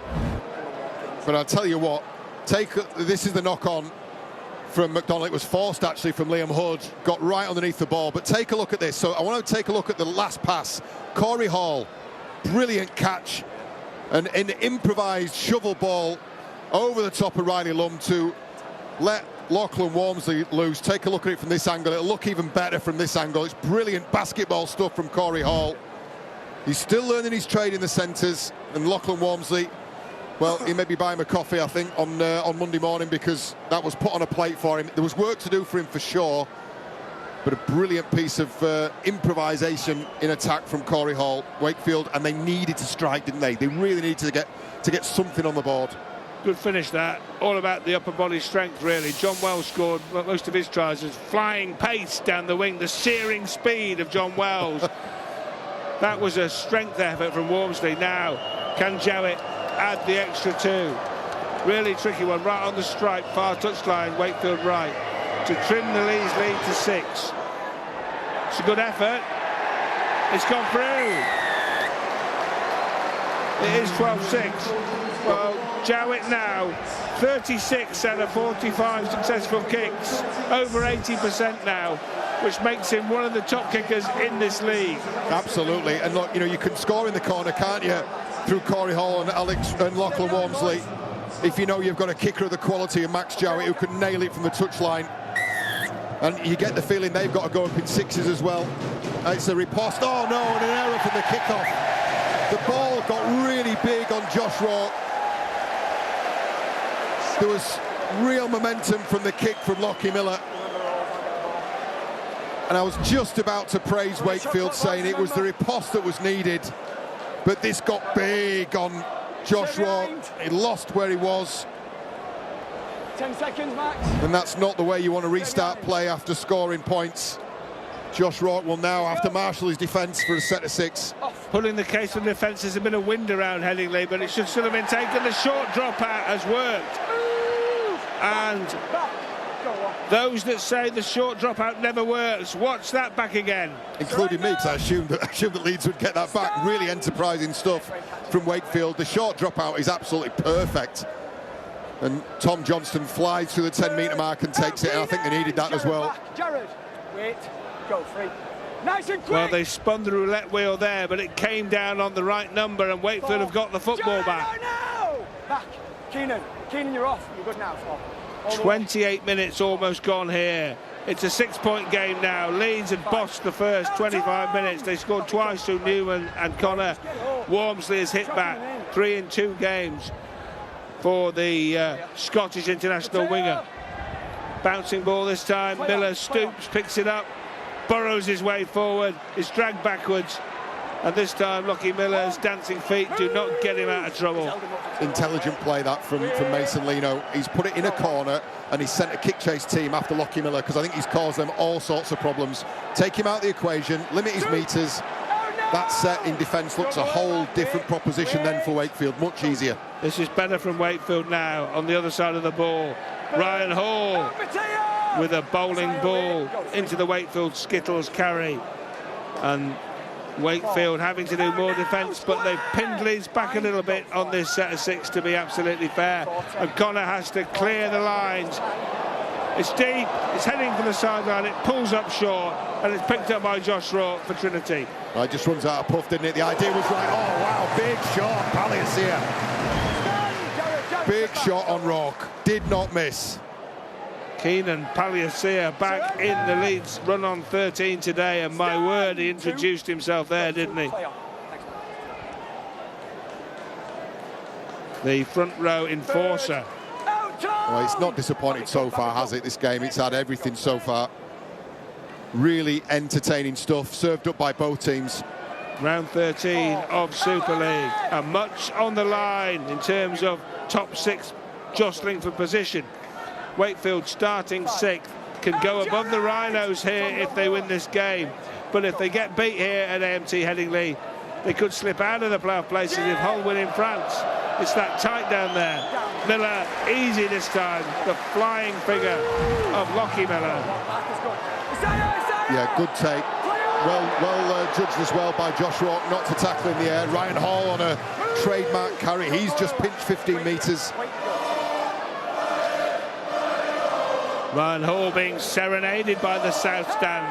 But I'll tell you what, this is the knock-on from McDonald. It was forced, actually, from Liam Hood. Got right underneath the ball. But take a look at this. So I want to take a look at the last pass. Corey Hall, brilliant catch. An improvised shovel ball over the top of Riley Lum to let Lachlan Wormsley loose. Take a look at it from this angle. It'll look even better from this angle. It's brilliant basketball stuff from Corey Hall. He's still learning his trade in the centres, and Lachlan Wormsley, well, he may be buying him a coffee, I think, on Monday morning, because that was put on a plate for him. There was work to do for him for sure, but a brilliant piece of improvisation in attack from Corey Hall, Wakefield, and they needed to strike, didn't they? They really needed to get something on the board. Good finish, that. All about the upper body strength, really. John Wells scored most of his tries as flying pace down the wing, the searing speed of John Wells. That was a strength effort from Wormsley. Now, can Jowett add the extra 2? Really tricky one, right on the stripe, far touchline, Wakefield right, to trim the Leeds lead to 6. It's a good effort. It's gone through. It is 12-6. Well, Jowett now, 36 out of 45 successful kicks, over 80% now, which makes him one of the top kickers in this league. Absolutely, and look, you know, you can score in the corner, can't you, through Corey Hall and Lachlan Wormsley, if you know you've got a kicker of the quality of Max Jowett who can nail it from the touchline. And you get the feeling they've got to go up in 6s as well. It's a riposte. Oh no, and an error from the kickoff. The ball got really big on Josh Rourke. There was real momentum from the kick from Lockie Miller. And I was just about to praise Wakefield, saying it was the riposte that was needed. But this got big on Josh Rourke. He lost where he was. 10 seconds, Max. And that's not the way you want to restart play after scoring points. Josh Rourke will now have to marshal his defence for a set of 6. Pulling the case for the defence, there's a bit of wind around Headingley, but it should still have been taken. The short drop out has worked. And Those that say the short dropout never works, watch that back again. Including me, because I assumed that Leeds would get that back. Really enterprising stuff from Wakefield. The short dropout is absolutely perfect. And Tom Johnston flies through the 10-metre mark and takes it, and I think they needed that as well. Jared, wait, go free. Nice and quick. Well, they spun the roulette wheel there, but it came down on the right number, and Wakefield have got the football back. No! Back. Keenan, you're off. You're good now, Flo. 28 minutes almost gone here. It's a 6-point game now. Leeds had bossed the first 25 minutes. They scored twice through Newman and Connor. Wormsley has hit back 3 in 2 games for the Scottish international winger. Bouncing ball this time. Miller stoops, picks it up, burrows his way forward, is dragged backwards, and this time Lockie Miller's dancing feet do not get him out of trouble. Intelligent play that from Mason Lino. He's put it in a corner and he's sent a kick chase team after Lockie Miller, because I think he's caused them all sorts of problems. Take him out of the equation, limit his meters. That set in defence looks a whole different proposition then for Wakefield, much easier. This is better from Wakefield now on the other side of the ball. Ryan Hall with a bowling ball into the Wakefield Skittles carry, and Wakefield having to do more defence, but they've pinned Leeds back a little bit on this set of 6 to be absolutely fair, and Connor has to clear the lines. It's deep, it's heading for the sideline, it pulls up short, and it's picked up by Josh Rourke for Trinity. Well, it just runs out of puff, didn't it? The idea was right. Oh wow, big shot, Palace here. Big shot on Rourke, did not miss. Keenan Paliasia back in the Leeds run on 13 today, and my word, he introduced himself there, didn't he? The front row enforcer. Well, it's not disappointed so far, has it, this game? It's had everything so far. Really entertaining stuff, served up by both teams. Round 13 of Super League, and much on the line in terms of top 6 jostling for position. Wakefield starting 6th can go above the Rhinos here if they win this game, but if they get beat here at AMT Headingley, they could slip out of the playoff places if Hull win in France. It's that tight down there. Miller easy this time, the flying figure of Lockie Miller. Yeah, good take. Well judged as well by Josh Rourke not to tackle in the air. Ryan Hall on a trademark carry. He's just pinched 15 metres. Ryan Hall being serenaded by the South Stand.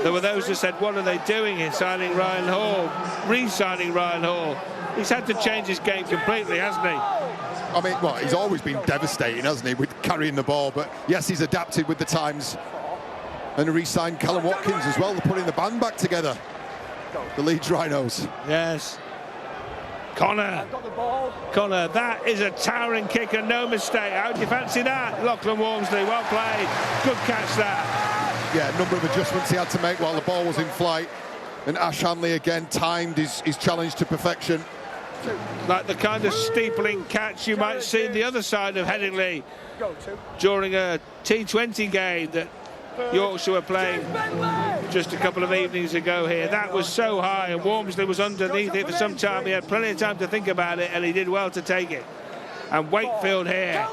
There were those who said, what are they doing here, signing Ryan Hall, re-signing Ryan Hall? He's had to change his game completely, hasn't he? I mean, well, he's always been devastating, hasn't he, with carrying the ball, but yes, he's adapted with the times. And re-signed Callum Watkins as well, putting the band back together. The Leeds Rhinos. Yes. Connor, that is a towering kick and no mistake. How do you fancy that? Lachlan Wormsley, well played. Good catch that. Yeah, a number of adjustments he had to make while the ball was in flight. And Ash Hanley again timed his challenge to perfection. Like the kind of steepling catch you might see the other side of Headingley during a T20 game that Yorkshire were playing just a couple of evenings ago here. That was so high, and Wormsley was underneath it for some time. He had plenty of time to think about it, and he did well to take it. And Wakefield here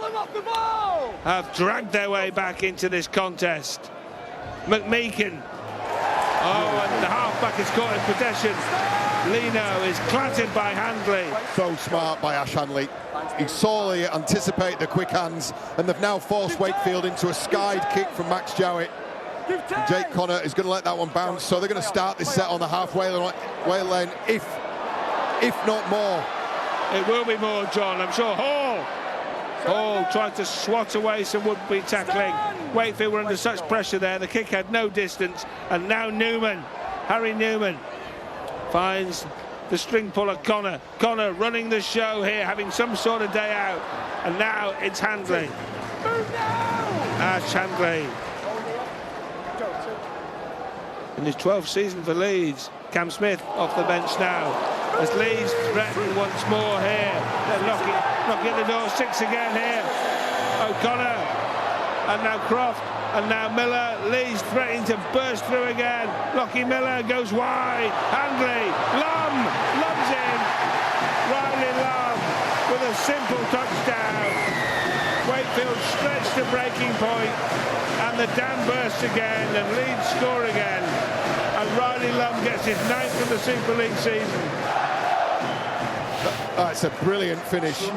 have dragged their way back into this contest. McMeekin. Oh, and the half-back is caught in possession. Lino is clattered by Handley. So smart by Ash Hanley. He sorely anticipated the quick hands, and they've now forced Wakefield into a skied kick from Max Jowett. And Jake Connor is going to let that one bounce, so they're going to start this set on the halfway lane, if not more. It will be more, John, I'm sure. Hall tried to swat away some would-be tackling. Wakefield were under such pressure there, the kick had no distance, and now Harry Newman finds the string puller Connor. Connor running the show here, having some sort of day out, and now it's Handley. Ash Handley. In his 12th season for Leeds, Cam Smith off the bench now. As Leeds threaten once more here. They're knocking at the door, 6 again here. O'Connor, and now Croft, and now Miller. Leeds threatening to burst through again. Lockie Miller goes wide. Handley, Lum's in. Riley Lum with a simple touchdown. Wakefield stretched to breaking point, and the dam bursts again, and Leeds score again, and Riley Lum gets his 9th of the Super League season. It's a brilliant finish.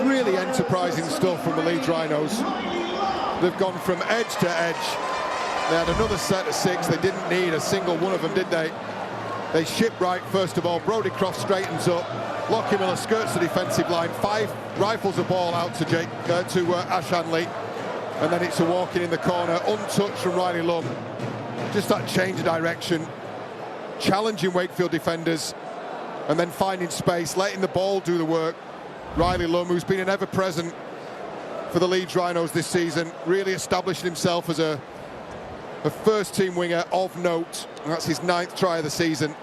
Really enterprising stuff from the Leeds Rhinos. They've gone from edge to edge. They had another set of 6. They didn't need a single one of them, did they? They ship right first of all. Brodie Croft straightens up. Lockie Miller skirts the defensive line. 5 rifles the ball out to Ash Hanley, and then it's a walk in the corner, untouched from Riley Lum. Just that change of direction, challenging Wakefield defenders, and then finding space, letting the ball do the work. Riley Lum, who's been an ever-present for the Leeds Rhinos this season, really establishing himself as a first-team winger of note, and that's his 9th try of the season.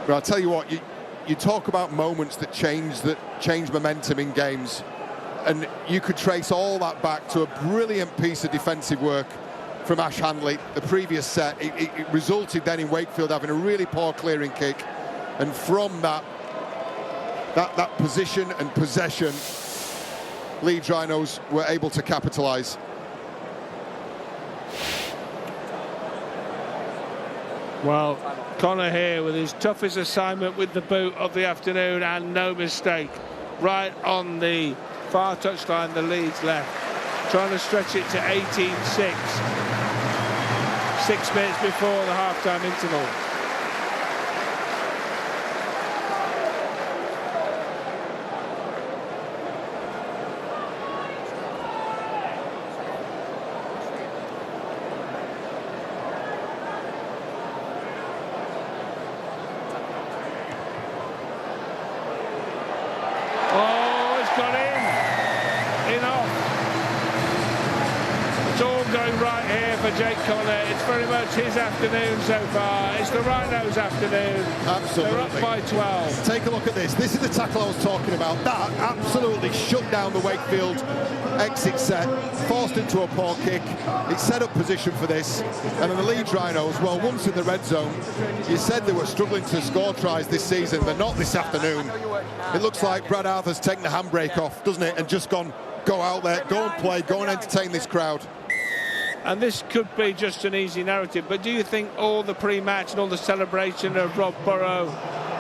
But I'll tell you what, you talk about moments that change momentum in games, and you could trace all that back to a brilliant piece of defensive work from Ash Hanley. The previous set, it resulted then in Wakefield having a really poor clearing kick, and from that position and possession, Leeds Rhinos were able to capitalise. Well, Connor here with his toughest assignment with the boot of the afternoon, and no mistake. Right on the far touchline, the Leeds left. Trying to stretch it to 18-6. 6 minutes before the half-time interval. Jake Connor, it's very much his afternoon so far. It's the Rhinos' afternoon. Absolutely. They're up by 12. Take a look at this. This is the tackle I was talking about. That absolutely shut down the Wakefield exit set, forced into a poor kick. It set up position for this. And then the Leeds Rhinos, well, once in the red zone, you said they were struggling to score tries this season. They're not this afternoon. It looks like Brad Arthur's taken the handbrake off, doesn't it? And just gone, go out there, go and play, go and entertain this crowd. And this could be just an easy narrative, but do you think all the pre-match and all the celebration of Rob Burrow,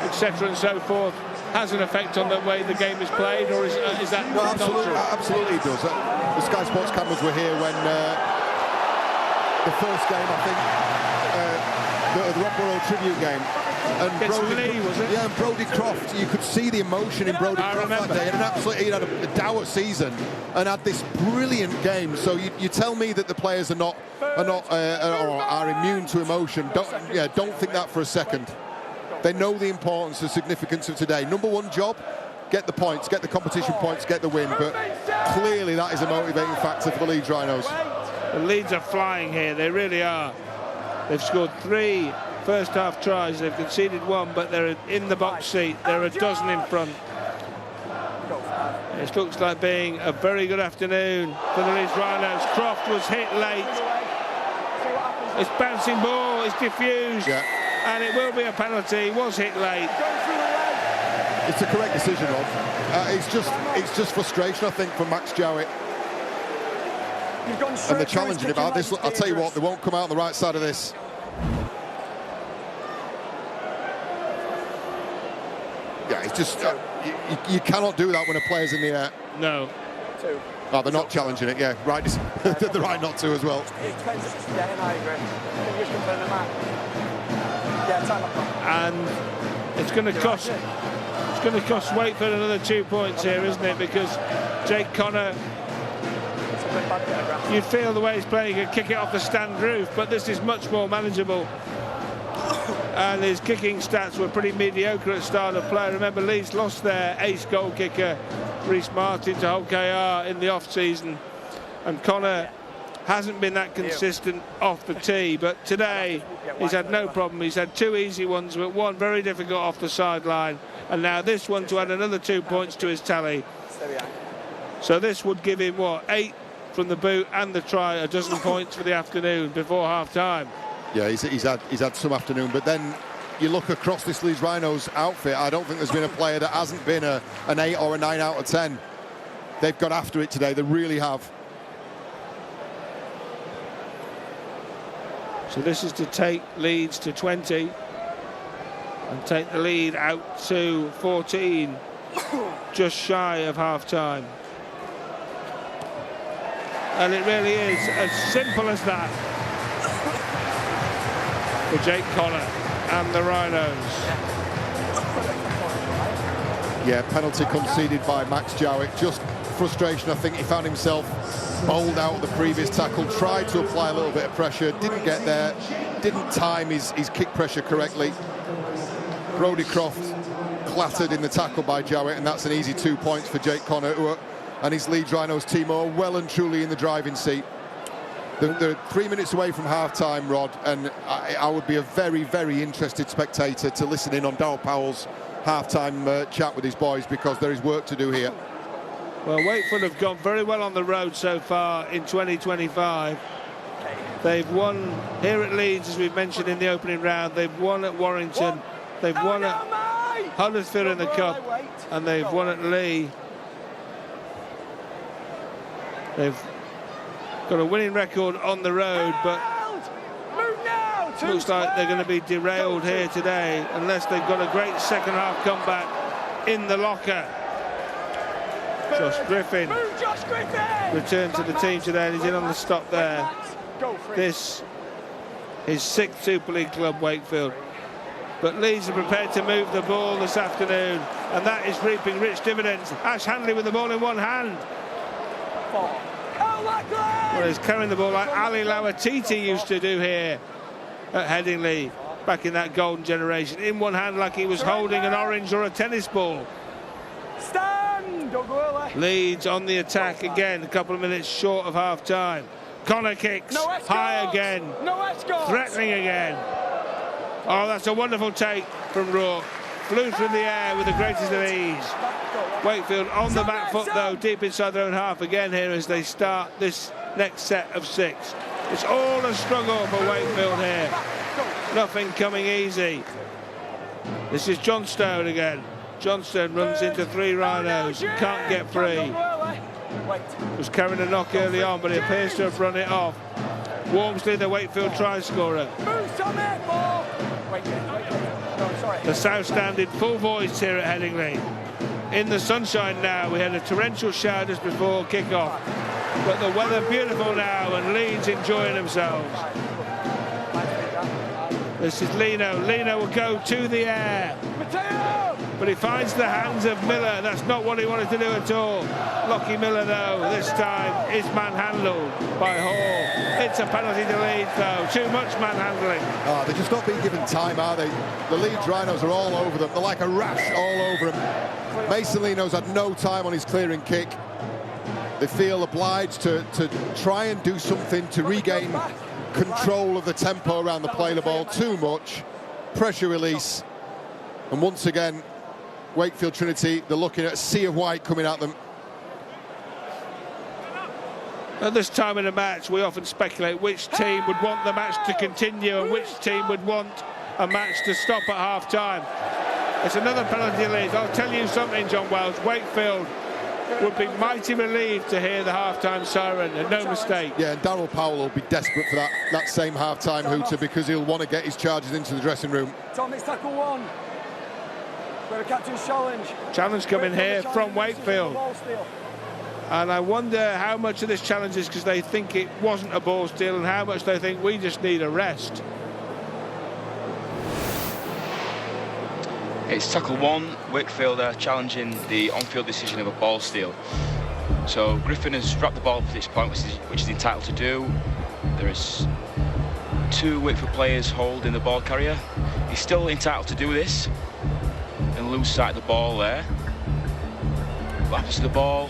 etc. and so forth, has an effect on the way the game is played, or is that well, not true? Absolutely it does. The Sky Sports cameras were here when the first game, I think, the Rob Burrow tribute game. And Brody, was it? Yeah, and Brodie Croft, you could see the emotion in Brodie Croft that day. He had a dour season and had this brilliant game. So you tell me that the players are immune to emotion. Don't think that for a second. They know the importance and significance of today. Number one job, get the points, get the competition points, get the win. But clearly that is a motivating factor for the Leeds Rhinos. The Leeds are flying here, they really are. They've scored 3 first half tries, they've conceded 1, but they're in the box seat. They're a dozen in front. It looks like being a very good afternoon for the Leeds Rhinos. Croft was hit late. It's bouncing ball, it's diffused, and it will be a penalty. He was hit late. It's the correct decision, Rob. It's just frustration, I think, from Max Jowett. And they're challenging him. I'll tell you what, they won't come out on the right side of this. Yeah, it's just you cannot do that when a player's in the air. No. Oh, they're not challenging it. Yeah, right. They're right not to as well. And it's going to cost. It's going to cost Wakefield another 2 points here, isn't it? Because Jake Connor, you'd feel the way he's playing, he could kick it off the stand roof, but this is much more manageable. And his kicking stats were pretty mediocre at start of play. Remember, Leeds lost their ace goal kicker, Reece Martin, to Hull KR in the off-season. And Connor hasn't been that consistent off the tee, but today he's had no problem. He's had 2 easy ones, but 1 very difficult off the sideline. And now this one to add another 2 points to his tally. So this would give him, what, 8 from the boot and the try, a dozen points for the afternoon before half-time. Yeah, he's had some afternoon, but then you look across this Leeds Rhinos outfit, I don't think there's been a player that hasn't been an 8 or a 9 out of 10. they've got after it today. They really have. So this is to take Leeds to 20 and take the lead out to 14, just shy of half-time. And it really is as simple as that for Jake Connor and the Rhinos. Yeah, penalty conceded by Max Jowett. Just frustration. I think he found himself bowled out the previous tackle, tried to apply a little bit of pressure, didn't get there, didn't time his kick pressure correctly. Brodie Croft clattered in the tackle by Jowett, and that's an easy 2 points for Jake Connor, and his Leeds Rhinos team are well and truly in the driving seat. They're 3 minutes away from half-time, Rod, and I would be a very, very interested spectator to listen in on Darryl Powell's half-time chat with his boys, because there is work to do here. Well, Wakefield have gone very well on the road so far in 2025. They've won here at Leeds, as we've mentioned in the opening round. They've won at Warrington. They've won at Huddersfield in the Cup, and they've won at Lee. They've got a winning record on the road, but looks like they're going to be derailed here today unless they've got a great second half comeback in the locker. Josh Griffin returned to the team today, and he's in on the stop there. This is 6th Super League club, Wakefield. But Leeds are prepared to move the ball this afternoon, and that is reaping rich dividends. Ash Handley with the ball in one hand. Well, he's carrying the ball like Ali Lawatiti used to do here at Headingley back in that golden generation. In one hand like he was holding an orange or a tennis ball. Stand! Don't go early. Leeds on the attack again, a couple of minutes short of half-time. Connor kicks, high again, threatening again. Oh, that's a wonderful take from Rourke. Flew through the air with the greatest of ease. Wakefield on the back foot, though, deep inside their own half again here as they start this next set of 6. It's all a struggle for Wakefield here. Nothing coming easy. This is Johnstone again. Johnstone runs into 3 Rhinos and can't get free. Was carrying a knock early on, but he appears to have run it off. Walmsley, the Wakefield try scorer. The South Stand in full voice here at Headingley. In the sunshine now. We had a torrential shower just before kick-off, but the weather beautiful now, and Leeds enjoying themselves. This is Lino. Lino will go to the air, but he finds the hands of Miller. That's not what he wanted to do at all. Lockie Miller, though, this time is manhandled by Hall. It's a penalty to Leeds, though. Too much manhandling. Oh, they're just not being given time, are they? The Leeds Rhinos are all over them. They're like a rash all over them. Mason Lino's had no time on his clearing kick. They feel obliged to try and do something to regain control of the tempo around the play of the ball. Too much pressure release, and once again Wakefield Trinity, they're looking at a sea of white coming at them. At this time in the match, we often speculate which team would want the match to continue and which team would want a match to stop at half-time. It's another penalty lead. I'll tell you something, John Wells. Wakefield would be mighty relieved to hear the half-time siren, and no mistake. Yeah, and Darryl Powell will be desperate for that same half-time hooter, because he'll want to get his charges into the dressing room. Tom, it's tackle 1. We're a captain's challenge. Challenge coming here from Wakefield. And I wonder how much of this challenge is because they think it wasn't a ball steal, and how much they think we just need a rest. It's tackle 1. Wakefield are challenging the on-field decision of a ball steal. So Griffin has wrapped the ball up to this point, which is entitled to do. There is 2 Wakefield players holding the ball carrier. He's still entitled to do this and lose sight of the ball there. What happens to the ball?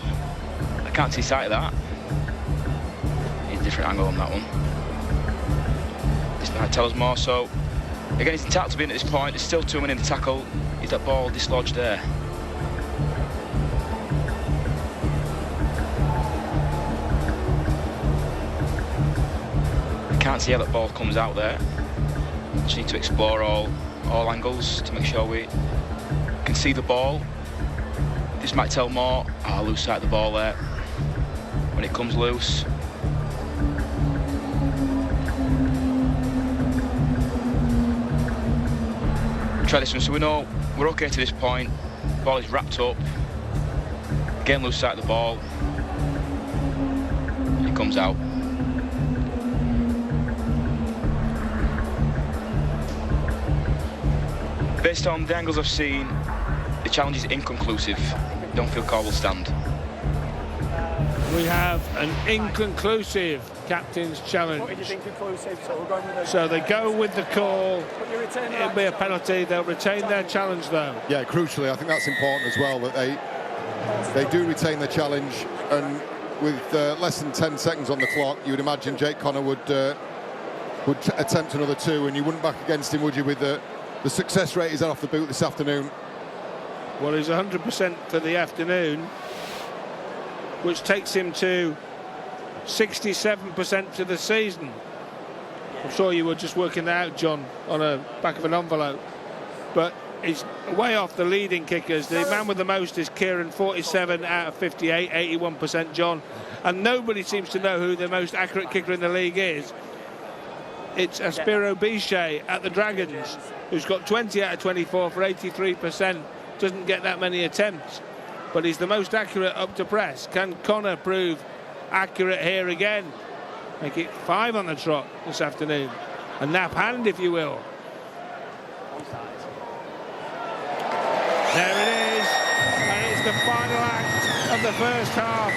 I can't see sight of that. Need a different angle on that one. This might tell us more. So again, he's entitled to be in at this point. There's still 2 men in the tackle. Is that ball dislodged there? I can't see how that ball comes out there. Just need to explore all angles to make sure we can see the ball. this might tell more. Loose side of the ball there. When it comes loose. Try this one, so we know we're okay to this point. Ball is wrapped up. Again, loose side of the ball. It comes out. Based on the angles I've seen, the challenge is inconclusive. Don't feel call will stand. We have an inconclusive captain's challenge. What is inconclusive? So we're going with So they go with the call. It'll be a penalty. They'll retain their challenge, though. Yeah, crucially, I think that's important as well, that they do retain the challenge, and with less than 10 seconds on the clock, you would imagine Jake Connor would attempt another 2, and you wouldn't back against him, would you, with the success rate he's had off the boot this afternoon? Well, he's 100% for the afternoon, which takes him to 67% for the season. I'm sure you were just working that out, John, on the back of an envelope. But he's way off the leading kickers. The man with the most is Kieran, 47 out of 58, 81%, John. And nobody seems to know who the most accurate kicker in the league is. It's Aspiro Bichet at the Dragons, who's got 20 out of 24 for 83%. Doesn't get that many attempts, but he's the most accurate up to press. Can Connor prove accurate here again? Make it 5 on the trot this afternoon. A nap hand, if you will. There it is, and it's the final act of the first half.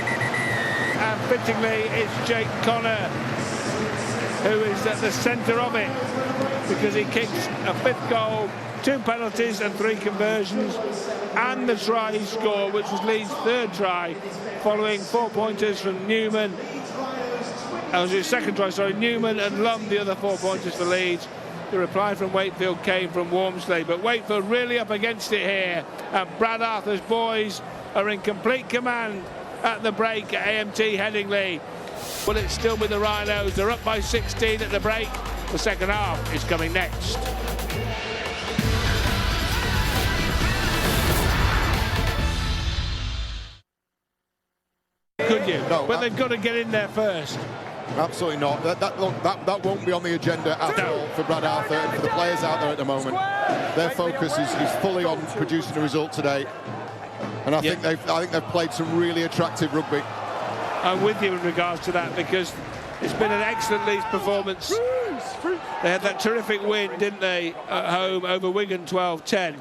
And fittingly, it's Jake Connor who is at the centre of it, because he kicks a 5th goal, 2 penalties and 3 conversions, and the try he scored, which was Leeds' 3rd try, following 4 pointers from Newman. That was his 2nd try, sorry, Newman and Lum, the other 4 pointers for Leeds. The reply from Wakefield came from Wormsley, but Wakefield really up against it here, and Brad Arthur's boys are in complete command at the break at AMT Headingley. But it's still with the Rhinos. They're up by 16 at the break. The second half is coming next. Could you? No, but they've got to get in there first. Absolutely not. That won't be on the agenda at all for Brad Arthur and for the players out there at the moment. Their focus is fully on producing a result today, and I think they've played some really attractive rugby. I'm with you in regards to that, because it's been an excellent Leeds performance. They had that terrific win, didn't they, at home over Wigan, 12-10.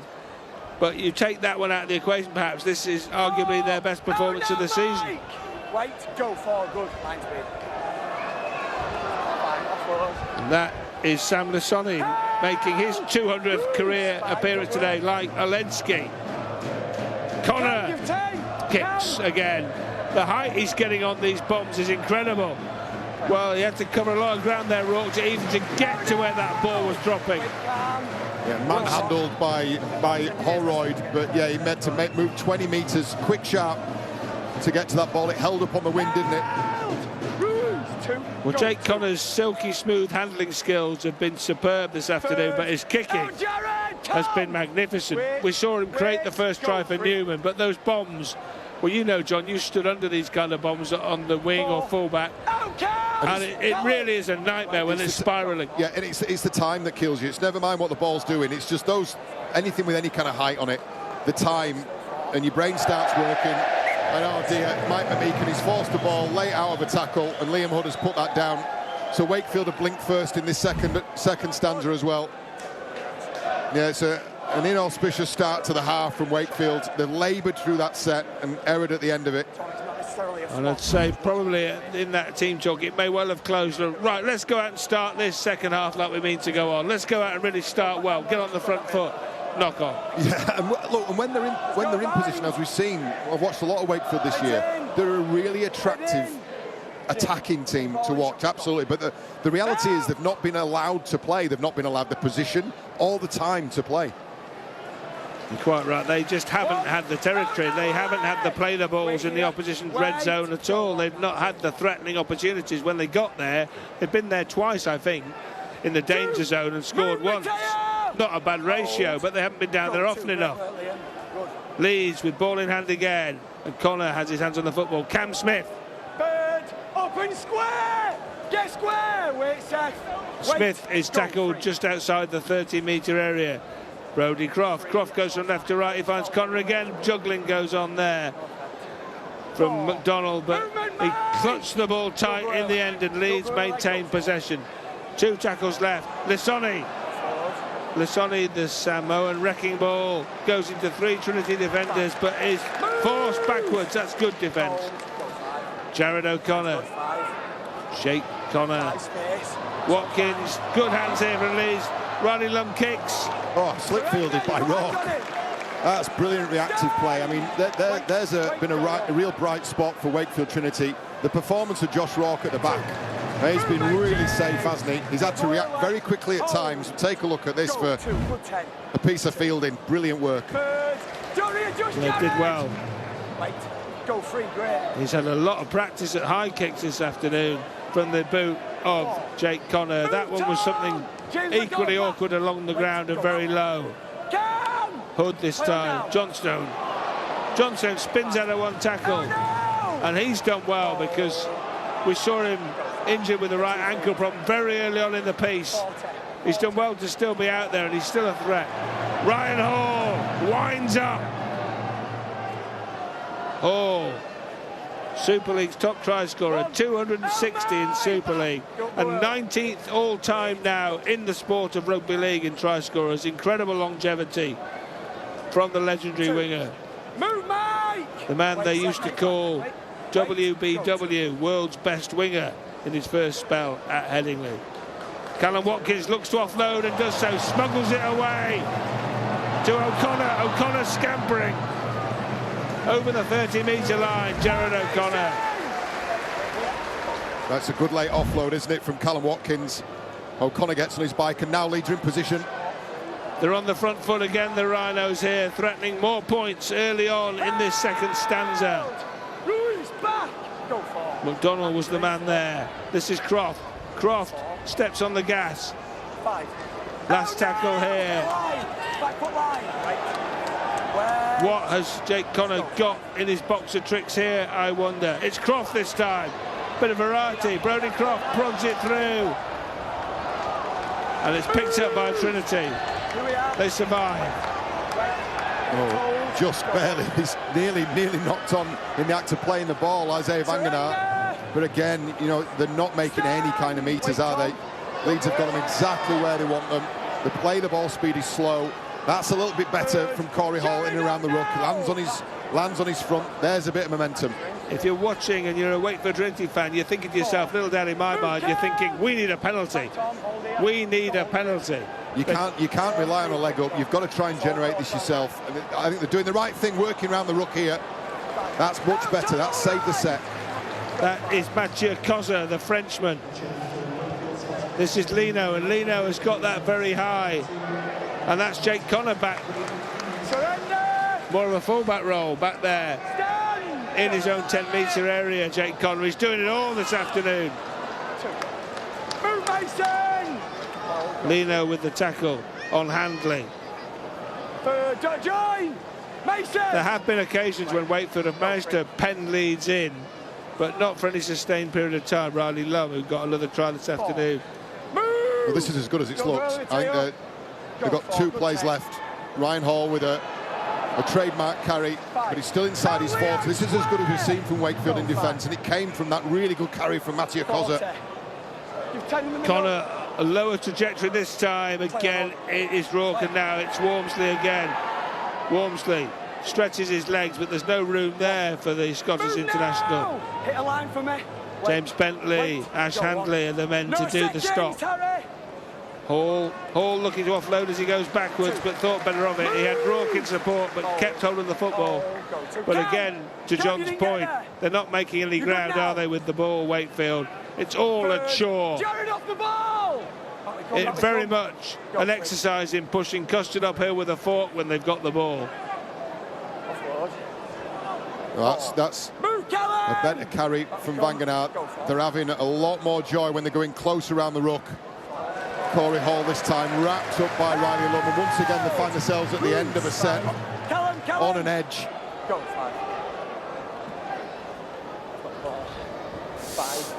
But you take that one out of the equation, perhaps this is arguably their best performance of the season. Wait, go for good. Line speed. And that is Sam Lasoni making his 200th career appearance today, like Olensky. Connor kicks again. The height he's getting on these bombs is incredible. Well, he had to cover a lot of ground there, Rourke, even to get to where that ball was dropping. Yeah, manhandled by Holroyd, but yeah, he meant to move 20 metres, quick, sharp, to get to that ball. It held up on the wind, didn't it? Well, Jake Connor's silky smooth handling skills have been superb this afternoon, but his kicking has been magnificent. We saw him create the first try for Newman, but those bombs, well, you know, John, you stood under these kind of bombs on the wing or fullback, and it really is a nightmare when it's spiralling. Yeah, and it's the time that kills you. It's never mind what the ball's doing. It's just anything with any kind of height on it, the time, and your brain starts working. And oh dear, Mike McMeekin, he's forced the ball late out of a tackle, and Liam Hood has put that down. So Wakefield have blinked first in this second stanza as well. Yeah, it's an inauspicious start to the half from Wakefield. They've laboured through that set and erred at the end of it. And I'd say probably in that team talk, it may well have closed. Right, let's go out and start this second half like we mean to go on. Let's go out and really start well. Get on the front foot. Knock on. Yeah, and look, and when they're in position, as we've seen, I've watched a lot of Wakefield this year. They're a really attractive attacking team to watch, absolutely. But the reality is they've not been allowed to play. They've not been allowed the position all the time to play. You're quite right. They just haven't had the territory. They haven't had the play the balls in the opposition's red zone at all. They've not had the threatening opportunities when they got there. They've been there twice, I think, in the danger zone and scored once. Not a bad ratio, but they haven't been down there often enough. Leeds with ball in hand again, and Connor has his hands on the football. Cam Smith. Bird, open square! Get square! Wait, Seth. Smith is tackled just outside the 30-metre area. Brodie Croft. Croft goes from left to right. He finds Connor again. Juggling goes on there from McDonald, but he clutched the ball tight in the end, and Leeds maintained possession. 2 tackles left. Lissoni, the Samoan wrecking ball, goes into 3 Trinity defenders, but is forced backwards. That's good defence. Jared O'Connor, Jake Connor, Watkins, good hands here from Leeds. Riley Lum kicks. Oh, slip fielded by Rourke. That's brilliant reactive play. I mean, there's been a real bright spot for Wakefield Trinity. The performance of Josh Rourke at the back. He's been really safe, hasn't he? He's had to react very quickly at times. Take a look at this for a piece of fielding. Brilliant work. They did well. Go free, great. He's had a lot of practice at high kicks this afternoon from the boot of Jake Connor. That one was something equally awkward along the ground and very low. Hood this time. Johnstone spins out of 1 tackle, and he's done well because we saw him injured with the right ankle problem very early on in the piece. He's done well to still be out there, and he's still a threat. Ryan Hall winds up. Hall, Super League's top try scorer, 260 in Super League, and 19th all-time now in the sport of rugby league in try scorers. Incredible longevity from the legendary winger. The man they used to call WBW, world's best winger, in his first spell at Headingley. Callum Watkins looks to offload and does so, smuggles it away to O'Connor. O'Connor scampering over the 30-metre line. Jared O'Connor. That's a good late offload, isn't it, from Callum Watkins. O'Connor gets on his bike, and now Leeds are in position. They're on the front foot again, the Rhinos here, threatening more points early on in this second stanza. McDonald was the man there. This is Croft. Croft steps on the gas. Last tackle here. What has Jake Connor got in his box of tricks here, I wonder? It's Croft this time. Bit of variety. Brodie Croft prods it through. And it's picked up by Trinity. They survive. Oh, just barely. He's nearly knocked on in the act of playing the ball, Isaiah Vangenaert. But again, you know, they're not making any kind of meters, are they? Leeds have got them exactly where they want them. The play, the ball speed is slow. That's a little bit better from Corey Hall in and around the ruck. Lands on his front. There's a bit of momentum. If you're watching and you're a Wakefield Trinity fan, you're thinking to yourself, little down in my mind, you're thinking, we need a penalty. We need a penalty. You can't rely on a leg up. You've got to try and generate this yourself. And I think they're doing the right thing, working around the ruck here. That's much better. That's saved the set. That is Mathieu Cozza, the Frenchman. This is Lino, and Lino has got that very high. And that's Jake Connor back. More of a fullback role back there in his own 10-metre area. Jake Connor, he's doing it all this afternoon. Move, Mason! Lino with the tackle on Handley. Join! Mason! There have been occasions when Wakefield have managed to pen Leeds in, but not for any sustained period of time. Riley Lum, who got another try this afternoon. Well, this is as good as it's looked. I think they've got 2 plays left. Ryan Hall with a trademark carry, but he's still inside his 40. This is as good as we've seen from Wakefield in defence, and it came from that really good carry from Mathieu Cozza. Connor, a lower trajectory this time. Again, it is Rourke, and now it's Wormsley again. Wormsley stretches his legs, but there's no room there for the Scottish international. Hit a line for me. James Bentley, Ash Handley are the men to do the stop. Hall looking to offload as he goes backwards, but thought better of it. He had Rourke in support, but kept hold of the football. But again, to John's point, they're not making any ground, are they, with the ball, Wakefield? It's all a chore. It's very much an exercise in pushing custard uphill with a fork when they've got the ball. Well, that's a better carry from Vangenaert. They're having a lot more joy when they're going close around the ruck. Corey Hall this time wrapped up by Riley Lum, and once again they find themselves at the end of a set. on an edge. Go, 5. Five.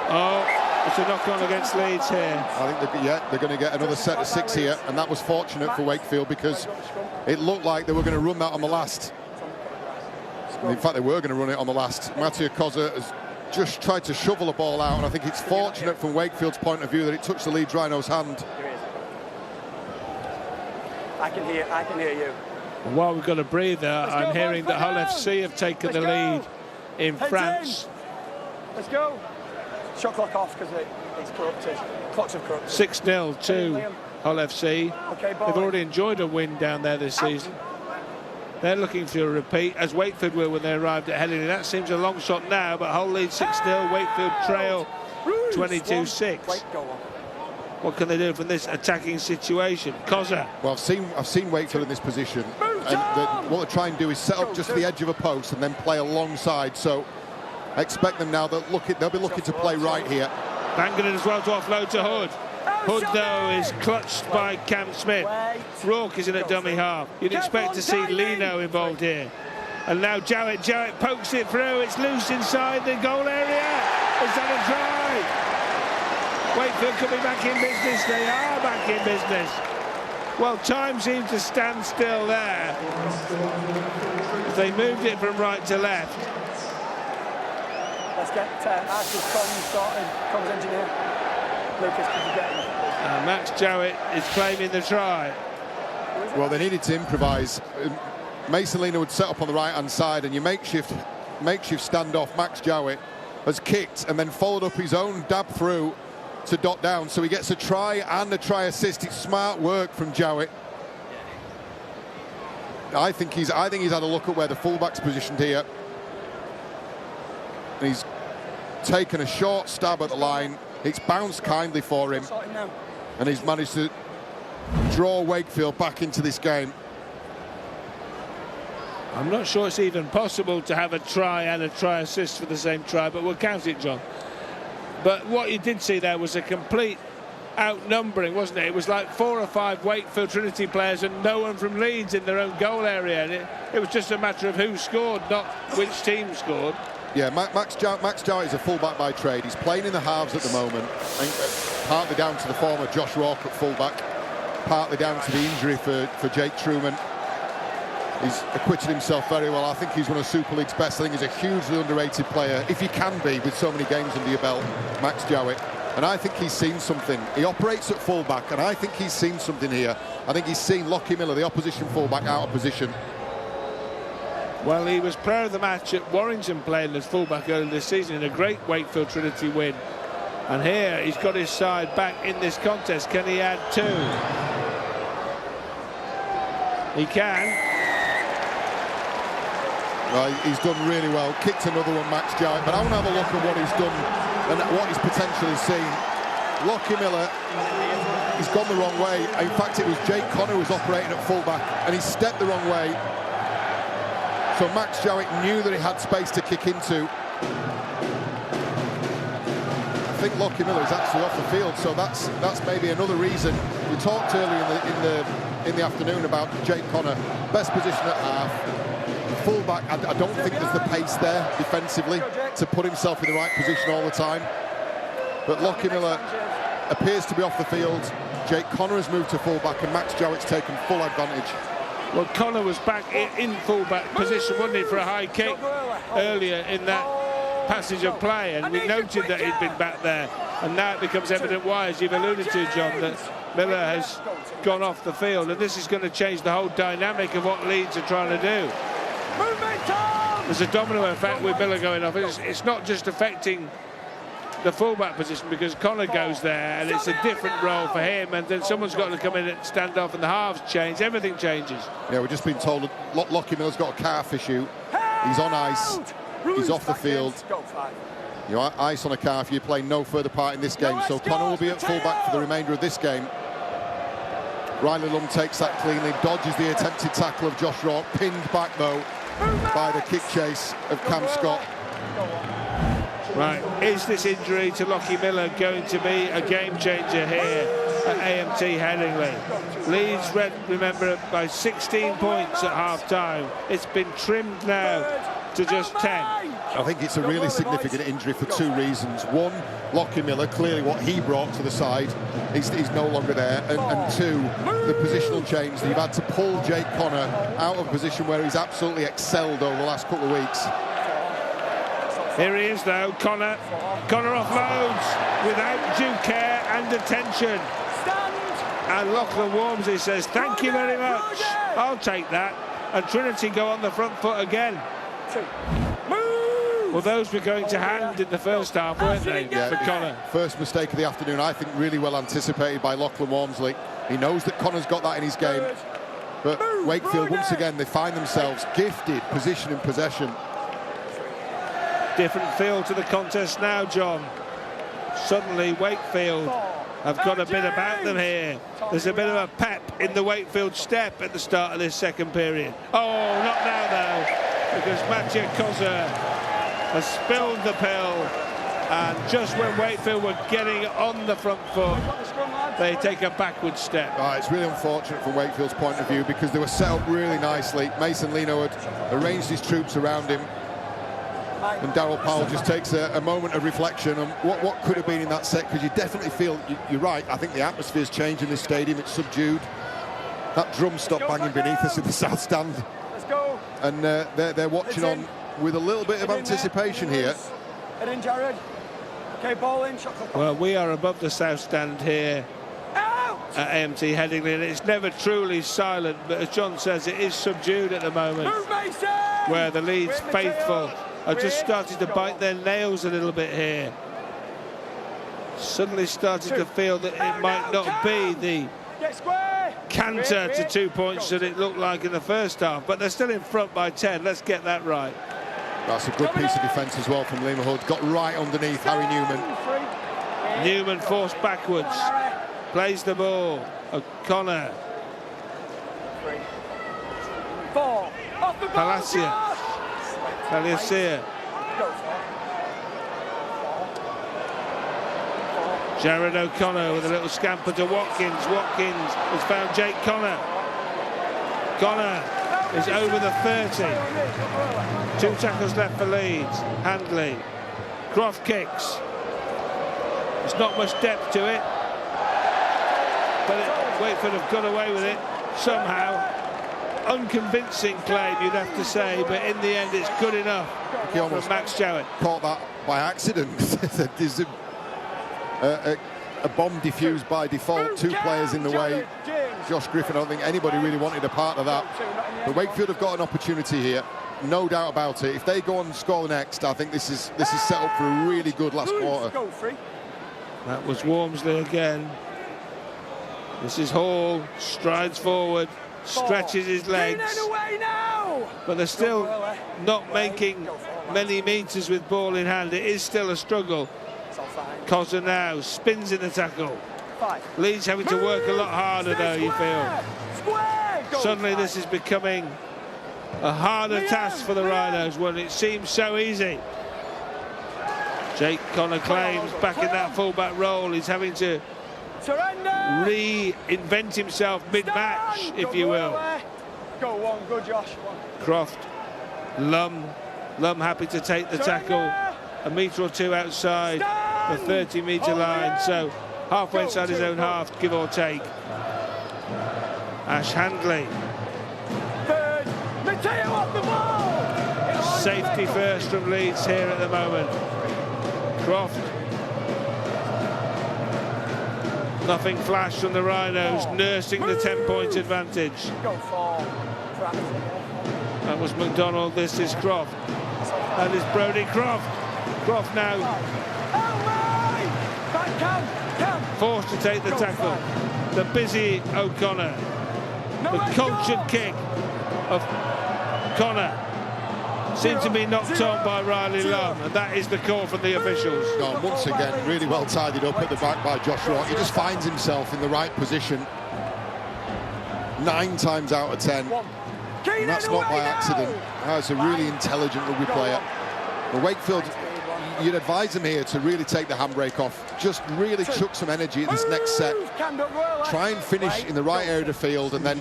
Oh, it's a knock-on against Leeds here. I think they're going to get another set of 6 here, and that was fortunate for Wakefield because it looked like they were going to run that on the last. And in fact, they were going to run it on the last. Mattia Koza has just tried to shovel the ball out, and I think it's fortunate from Wakefield's point of view that it touched the Leeds Rhinos' hand. I can hear you. While we've got a breather, I'm hearing that Hull FC have taken the lead in France. Let's go. Shot clock off because it's corrupted. Clocks have corrupted. 6-0 to Hull FC. Okay, They've already enjoyed a win down there this season. They're looking for a repeat, as Wakefield were when they arrived at Headingley. That seems a long shot now, but Hull lead 6-0. Wakefield trail 22-6. What can they do from this attacking situation? Koza. Well, I've seen Wakefield in this position, and what they try and do is set up just the edge of a post and then play alongside. So I expect them now. They'll be looking to play right here. Bangered as well to offload to Hood. Hood, though, is clutched by Cam Smith. Rourke is in a dummy half. You'd expect to see Lino involved here. And now Jowett pokes it through. It's loose inside the goal area. Is that a try? Wakefield could be back in business. They are back in business. Well, time seems to stand still there. They moved it from right to left. Let's get Archie's comms started. Comms engineer. Lucas, could you get him? Max Jowett is claiming the try. Well, they needed to improvise. Mason Lino would set up on the right-hand side, and your makeshift standoff, Max Jowett, has kicked and then followed up his own dab through to dot down, so he gets a try and a try assist. It's smart work from Jowett. I think he's had a look at where the fullback's positioned here. And he's taken a short stab at the line. It's bounced kindly for him, and he's managed to draw Wakefield back into this game. I'm not sure it's even possible to have a try and a try assist for the same try, but we'll count it, John. But what you did see there was a complete outnumbering, wasn't it? It was like 4 or 5 Wakefield Trinity players and no one from Leeds in their own goal area. And it was just a matter of who scored, not which team scored. Yeah, Max Jowett is a fullback by trade. He's playing in the halves at the moment, partly down to the former Josh Rourke at fullback, partly down to the injury for Jake Truman. He's acquitted himself very well. I think he's one of Super League's best. I think he's a hugely underrated player, if you can be, with so many games under your belt, Max Jowett. And I think he's seen something. He operates at fullback, and I think he's seen something here. I think he's seen Lockie Miller, the opposition fullback, out of position. Well, he was player of the match at Warrington playing as fullback earlier this season in a great Wakefield Trinity win. And here he's got his side back in this contest. Can he add 2? He can. Well, he's done really well. Kicked another one, Max Jowett. But I want to have a look at what he's done and what he's potentially seen. Lockie Miller, he's gone the wrong way. In fact, it was Jake Connor who was operating at fullback, and he stepped the wrong way. So Max Jowett knew that he had space to kick into. I think Lockie Miller is actually off the field, so that's maybe another reason. We talked earlier in the afternoon about Jake Connor, best position at half. Fullback, I don't think there's the pace there defensively to put himself in the right position all the time. But Lockie Miller appears to be off the field. Jake Connor has moved to fullback, and Max Jowett's taken full advantage. Well, Connor was back in fullback position, wasn't he, for a high kick earlier in that passage of play, and we noted that he'd been back there. And now it becomes evident why, as you've alluded to, John, that Miller has gone off the field, and this is going to change the whole dynamic of what Leeds are trying to do. There's a domino effect with Miller going off. It's not just affecting the fullback position, because Connor goes there and it's a different role for him, and then someone's got to come in and stand off, and the halves change, everything changes. Yeah, we've just been told that Lockie Miller's got a calf issue. He's on ice, he's off the field. You know, ice on a calf, you're playing no further part in this game, so Connor will be at fullback for the remainder of this game. Riley Lund takes that cleanly, dodges the attempted tackle of Josh Rourke, pinned back though by the kick chase of Cam Scott. Right, is this injury to Lockie Miller going to be a game changer here at AMT Headingley. Leeds, remember, by 16 points at half-time. It's been trimmed now to just 10. I think it's a really significant injury for two reasons. One, Lockie Miller, clearly what he brought to the side, he's no longer there. And two, the positional change. You've had to pull Jake Connor out of a position where he's absolutely excelled over the last couple of weeks. Here he is, though. Connor offloads without due care and attention. And Lachlan Walmsley says, thank you very much. I'll take that. And Trinity go on the front foot again. Well, those were going to hand in the first half, weren't they, for Connor? First mistake of the afternoon, I think, really well anticipated by Lachlan Walmsley. He knows that Connor's got that in his game. But Wakefield, once again, they find themselves gifted position and possession. Different feel to the contest now, John. Suddenly, Wakefield have got a bit about them here. There's a bit of a pep in the Wakefield step at the start of this second period. Oh, not now, though, because Mathieu Koza has spilled the pill, and just when Wakefield were getting on the front foot, they take a backward step. It's really unfortunate from Wakefield's point of view, because they were set up really nicely. Mason Lino had arranged his troops around him, and Darryl Powell just takes a moment of reflection on what could have been in that set, because you definitely feel, you're right, I think the atmosphere's changed in this stadium. It's subdued. That drum stopped banging beneath us in the south stand. Let's go. And they're watching on with a little bit of anticipation here. Head in, Jared. Okay, ball in, shot clock. Well, we are above the south stand here at AMT Headingley, and it's never truly silent, but as John says, it is subdued at the moment, where the Leeds faithful are just starting to bite their nails a little bit here. Suddenly starting to feel that it might not be the canter to 2 points that it looked like in the first half, but they're still in front by 10. Let's get that right. That's a good piece of defence as well from Lima Hood. Got right underneath Harry Newman. Newman forced backwards. Plays the ball. O'Connor. 4. Off the ball, Palacia. Jared O'Connor with a little scamper to Watkins. Watkins has found Jake Connor. Connor is over the 30. 2 tackles left for Leeds. Handley. Croft kicks. There's not much depth to it, but Wakefield have got away with it somehow. Unconvincing claim, you'd have to say, but in the end it's good enough from Max Jowett. Caught that by accident. There's a bomb diffused by default. 2 players in the way. Josh Griffin, I don't think anybody really wanted a part of that. But Wakefield have got an opportunity here, no doubt about it. If they go on and score next, I think this is set up for a really good last quarter. That was Walmsley again. This is Hall, strides forward, stretches his legs, but they're still not making many meters with ball in hand. It is still a struggle. Koza now spins in the tackle. Leeds having to work a lot harder though, you feel. Suddenly this is becoming a harder task for the Rhinos when it seems so easy. Jake Connor claims back in that fullback role. He's having to reinvent himself mid-match, if you will. Go on, good Josh. Croft, Lum happy to take the tackle a metre or 2 outside the 30-metre line, so halfway inside his own half, give or take. Ash Handley. Safety first from Leeds here at the moment. Croft. Nothing flash from the Rhinos, nursing the 10-point advantage. That was McDonald, this is Croft. That is Brodie Croft. Croft now forced to take the tackle. The busy O'Connor. The cultured kick of Connor seemed to be knocked on by Riley Lum, and that is the call from the officials. Once again, really well tidied up at the back by Josh Rock. He just finds himself in the right position 9 times out of 10. And that's not by accident. That's a really intelligent rugby player. But Wakefield, you'd advise them here to really take the handbrake off. Just really chuck some energy in this next set. Try and finish in the right area of the field, and then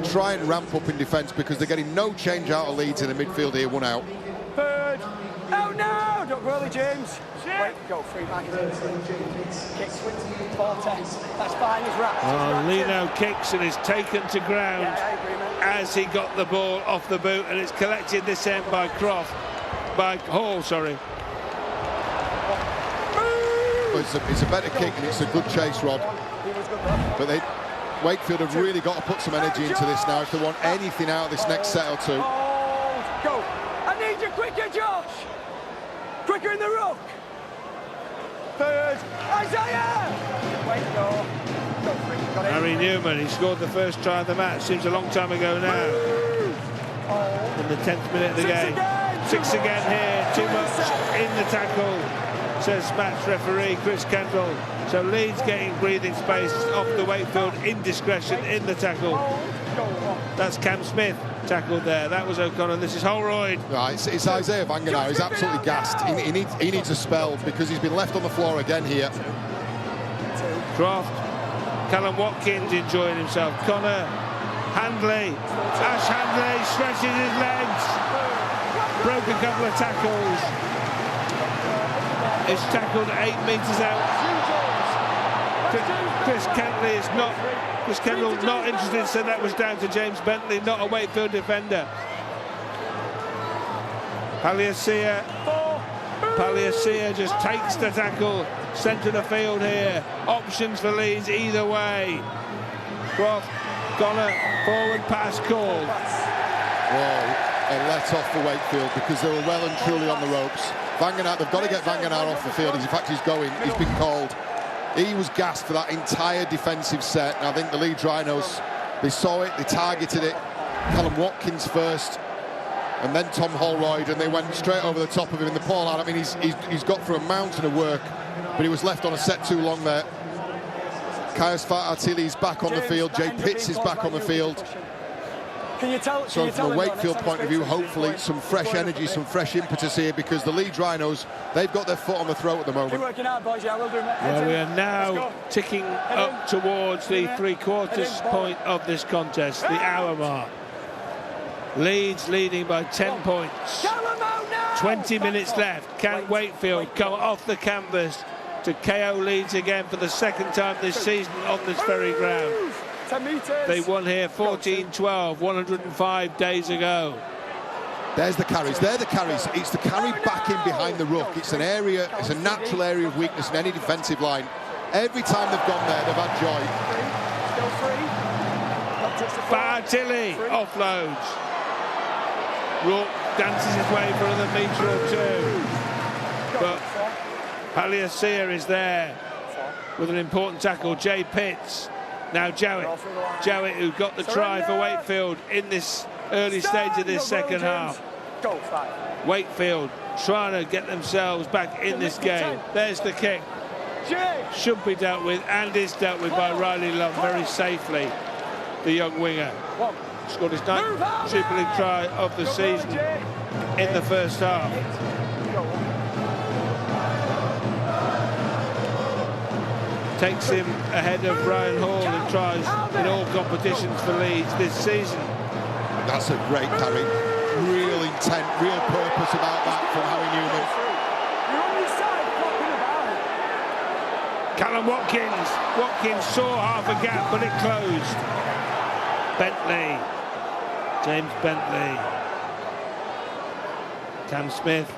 try and ramp up in defence, because they're getting no change out of Leeds in the midfield here, 1 out. Third. Oh no! Don't really, James. Wait, go free back. Kick. 40. That's fine, he's right. Oh, Lino kicks and is taken to ground as he got the ball off the boot, and it's collected this end by Hall, sorry. Well, it's a better kick and it's a good chase, Rod. But Wakefield have really got to put some energy into this now if they want anything out of this next set or two. Go. I need you quicker, Josh. Quicker in the ruck. Third. Isaiah. Wait, go. Harry Newman, he scored the first try of the match. Seems a long time ago now. In the 10th minute of the game. 6 again here. Too much in the tackle, says match referee Chris Kendall. So Leeds getting breathing space off the Wakefield indiscretion in the tackle. That's Cam Smith tackled there. That was O'Connor. This is Holroyd. Right, it's Isaiah Vangenau. He's absolutely gassed. He needs a spell, because he's been left on the floor again here. Croft. Callum Watkins enjoying himself. Connor Handley. Ash Handley stretches his legs. Broke a couple of tackles. Is tackled 8 metres out. Chris Kendall not interested, so that was down to James Bentley, not a Wakefield defender. Paliasia just takes the tackle, centre of the field here. Options for Leeds either way. Croft, Connor, forward pass called. Whoa, a let off for Wakefield, because they were well and truly on the ropes. Vangenau, they've got to get Vangenau off the field. In fact, he's going. He's been called. He was gassed for that entire defensive set. And I think the Leeds Rhinos, they saw it, they targeted it. Callum Watkins first, and then Tom Holroyd, and they went straight over the top of him in the ball out. I mean, he's got through a mountain of work, but he was left on a set too long there. Kaios Fatili back on the field. Jay Pitts is back on the field. So from a Wakefield point of view, hopefully some fresh energy, some fresh impetus here, because the Leeds Rhinos, they've got their foot on the throat at the moment. Well, we are now ticking up towards the 3/4 point of this contest, the hour mark. Leeds leading by 10 points. 20 minutes left. Can Wakefield come off the canvas to KO Leeds again for the second time this season on this very ground? They won here 14-12, 105 days ago. There's the carries. They're the carries. It's the carry back in behind the ruck. It's an area, it's a natural area of weakness in any defensive line. Every time they've gone there, they've had joy. Fatili offloads. Rourke dances his way for another metre or two. But Paliasia is there with an important tackle. Jay Pitts. Now Jowett, who got the try for Wakefield in this early stage of this second half. Wakefield trying to get themselves back in this game. There's the kick. Should be dealt with, and is dealt with by Riley Love very safely, the young winger. Scored his 9th Super League try of the season in the first half. Takes him ahead of Brian Hall in tries in all competitions for Leeds this season. That's a great carry. Real intent, real purpose about that from Harry Newman. Callum Watkins. Watkins saw half a gap, but it closed. Bentley. James Bentley. Cam Smith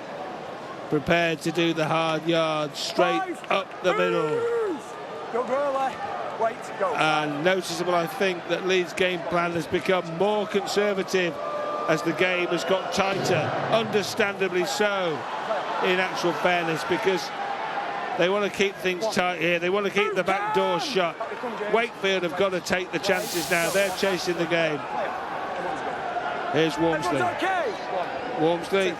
prepared to do the hard yards straight up the middle. And noticeable, I think, that Leeds' game plan has become more conservative as the game has got tighter. Understandably so, in actual fairness, because they want to keep things tight here. They want to keep the back door shut. Wakefield have got to take the chances now. They're chasing the game. Here's Wormsley. Wormsley.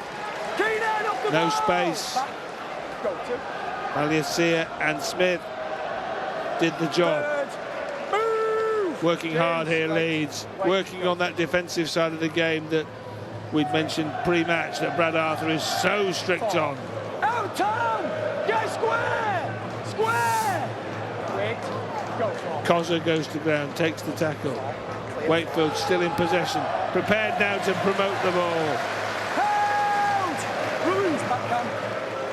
No space. Paliasia and Smith did the job. Working hard here, Leeds. Working on that defensive side of the game that we'd mentioned pre-match that Brad Arthur is so strict on. Tom! Get square! Square! Wait, go for it. Cozza goes to ground, takes the tackle. Wakefield still in possession, prepared now to promote the ball. Out! Ruins backhand.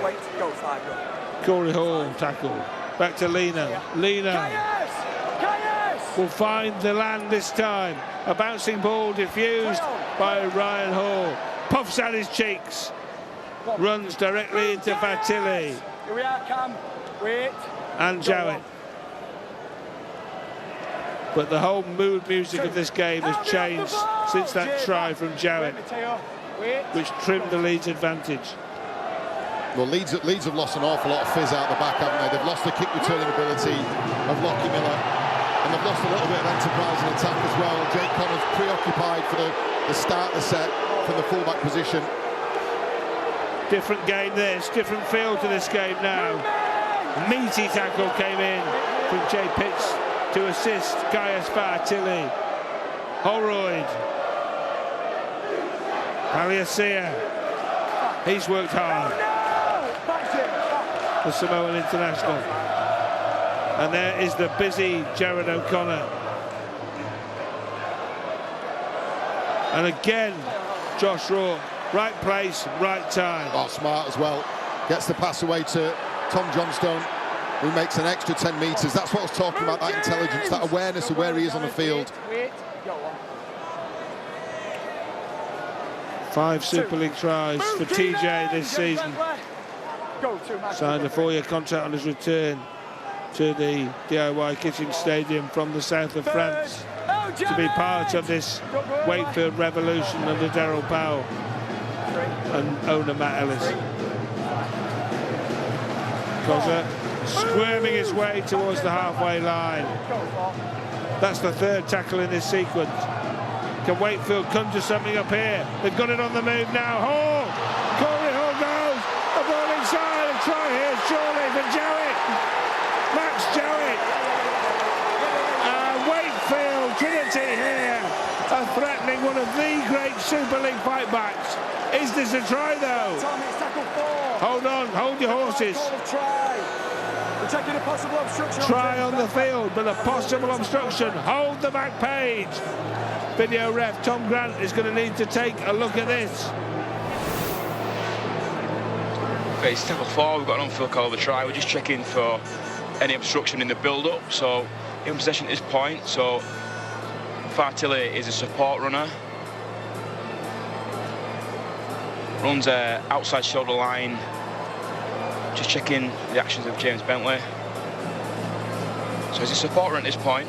Wait, go 5, go. Corey Hall tackle. Back to Lena. Lena Kayas! will find the land this time. A bouncing ball diffused by Ryan Hall. Puffs out his cheeks. Runs directly into Fatili. Here we are, Cam. Wait. And Jowett. But the whole mood music of this game has changed since that try from Jowett, which trimmed the Leeds advantage. Well, Leeds have lost an awful lot of fizz out the back, haven't they? They've lost the kick returning ability of Lockie Miller, and they've lost a little bit of enterprise in attack as well. Jake Connors preoccupied for the start of the set from the fullback position. Different game this, different feel to this game now. Meaty tackle came in from Jay Pitts to assist Gaius Fatili. Holroyd. Paliasia. He's worked hard. The Samoan international. And there is the busy Jared O'Connor. And again, Josh Raw, right place, right time. Oh, smart as well. Gets the pass away to Tom Johnstone, who makes an extra 10 metres. That's what I was talking about, that intelligence, that awareness of where he is on the field. 5 Super League tries for TJ this season. Signed a 4-year contract on his return to the DIY Kitchen Stadium from the south of France to be part of this Wakefield revolution under Daryl Powell and owner Matt Ellis. Cozza squirming his way towards the halfway line. That's the 3rd tackle in this sequence. Can Wakefield come to something up here? They've got it on the move now. Hall! Corey Hall goes! The ball inside. A try here, surely, for Jowett. Max Jowett. Wakefield Trinity here are threatening one of the great Super League fightbacks. Is this a try, though? Hold on, hold your horses. Try on the field, but a possible obstruction. Hold the back page. Video ref Tom Grant is going to need to take a look at this. Okay, it's tackle 4. We've got an on-field call of the try. We're just checking for any obstruction in the build-up. So in possession at this point. So Fatili is a support runner. Runs outside shoulder line. Just checking the actions of James Bentley. So he's a supporter at this point.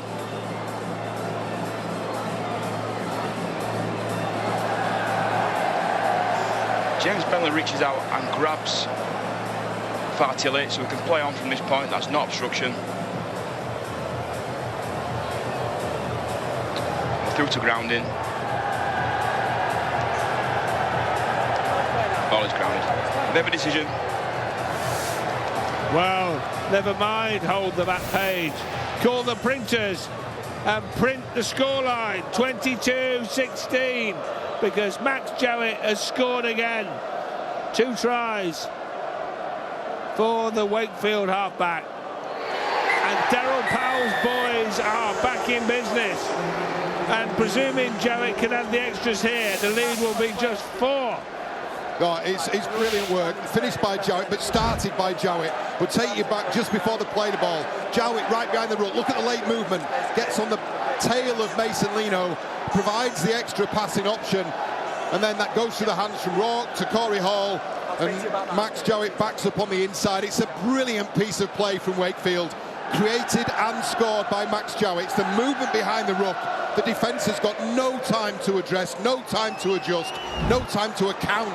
James Bentley reaches out and grabs Fatili, so we can play on from this point. That's not obstruction. Through to grounding. Ball is grounded. They have a decision. Well, never mind, hold the back page. Call the printers and print the scoreline, 22-16, because Max Jowett has scored again. 2 tries for the Wakefield halfback. And Daryl Powell's boys are back in business. And presuming Jowett can add the extras here, the lead will be just 4. Oh, it's brilliant work. Finished by Jowett, but started by Jowett. We'll take you back just before they play the ball. Jowett right behind the ruck. Look at the late movement. Gets on the tail of Mason Leno. Provides the extra passing option. And then that goes through the hands from Rourke to Corey Hall. And Max Jowett backs up on the inside. It's a brilliant piece of play from Wakefield. Created and scored by Max Jowett. It's the movement behind the ruck. The defence has got no time to address, no time to adjust, no time to account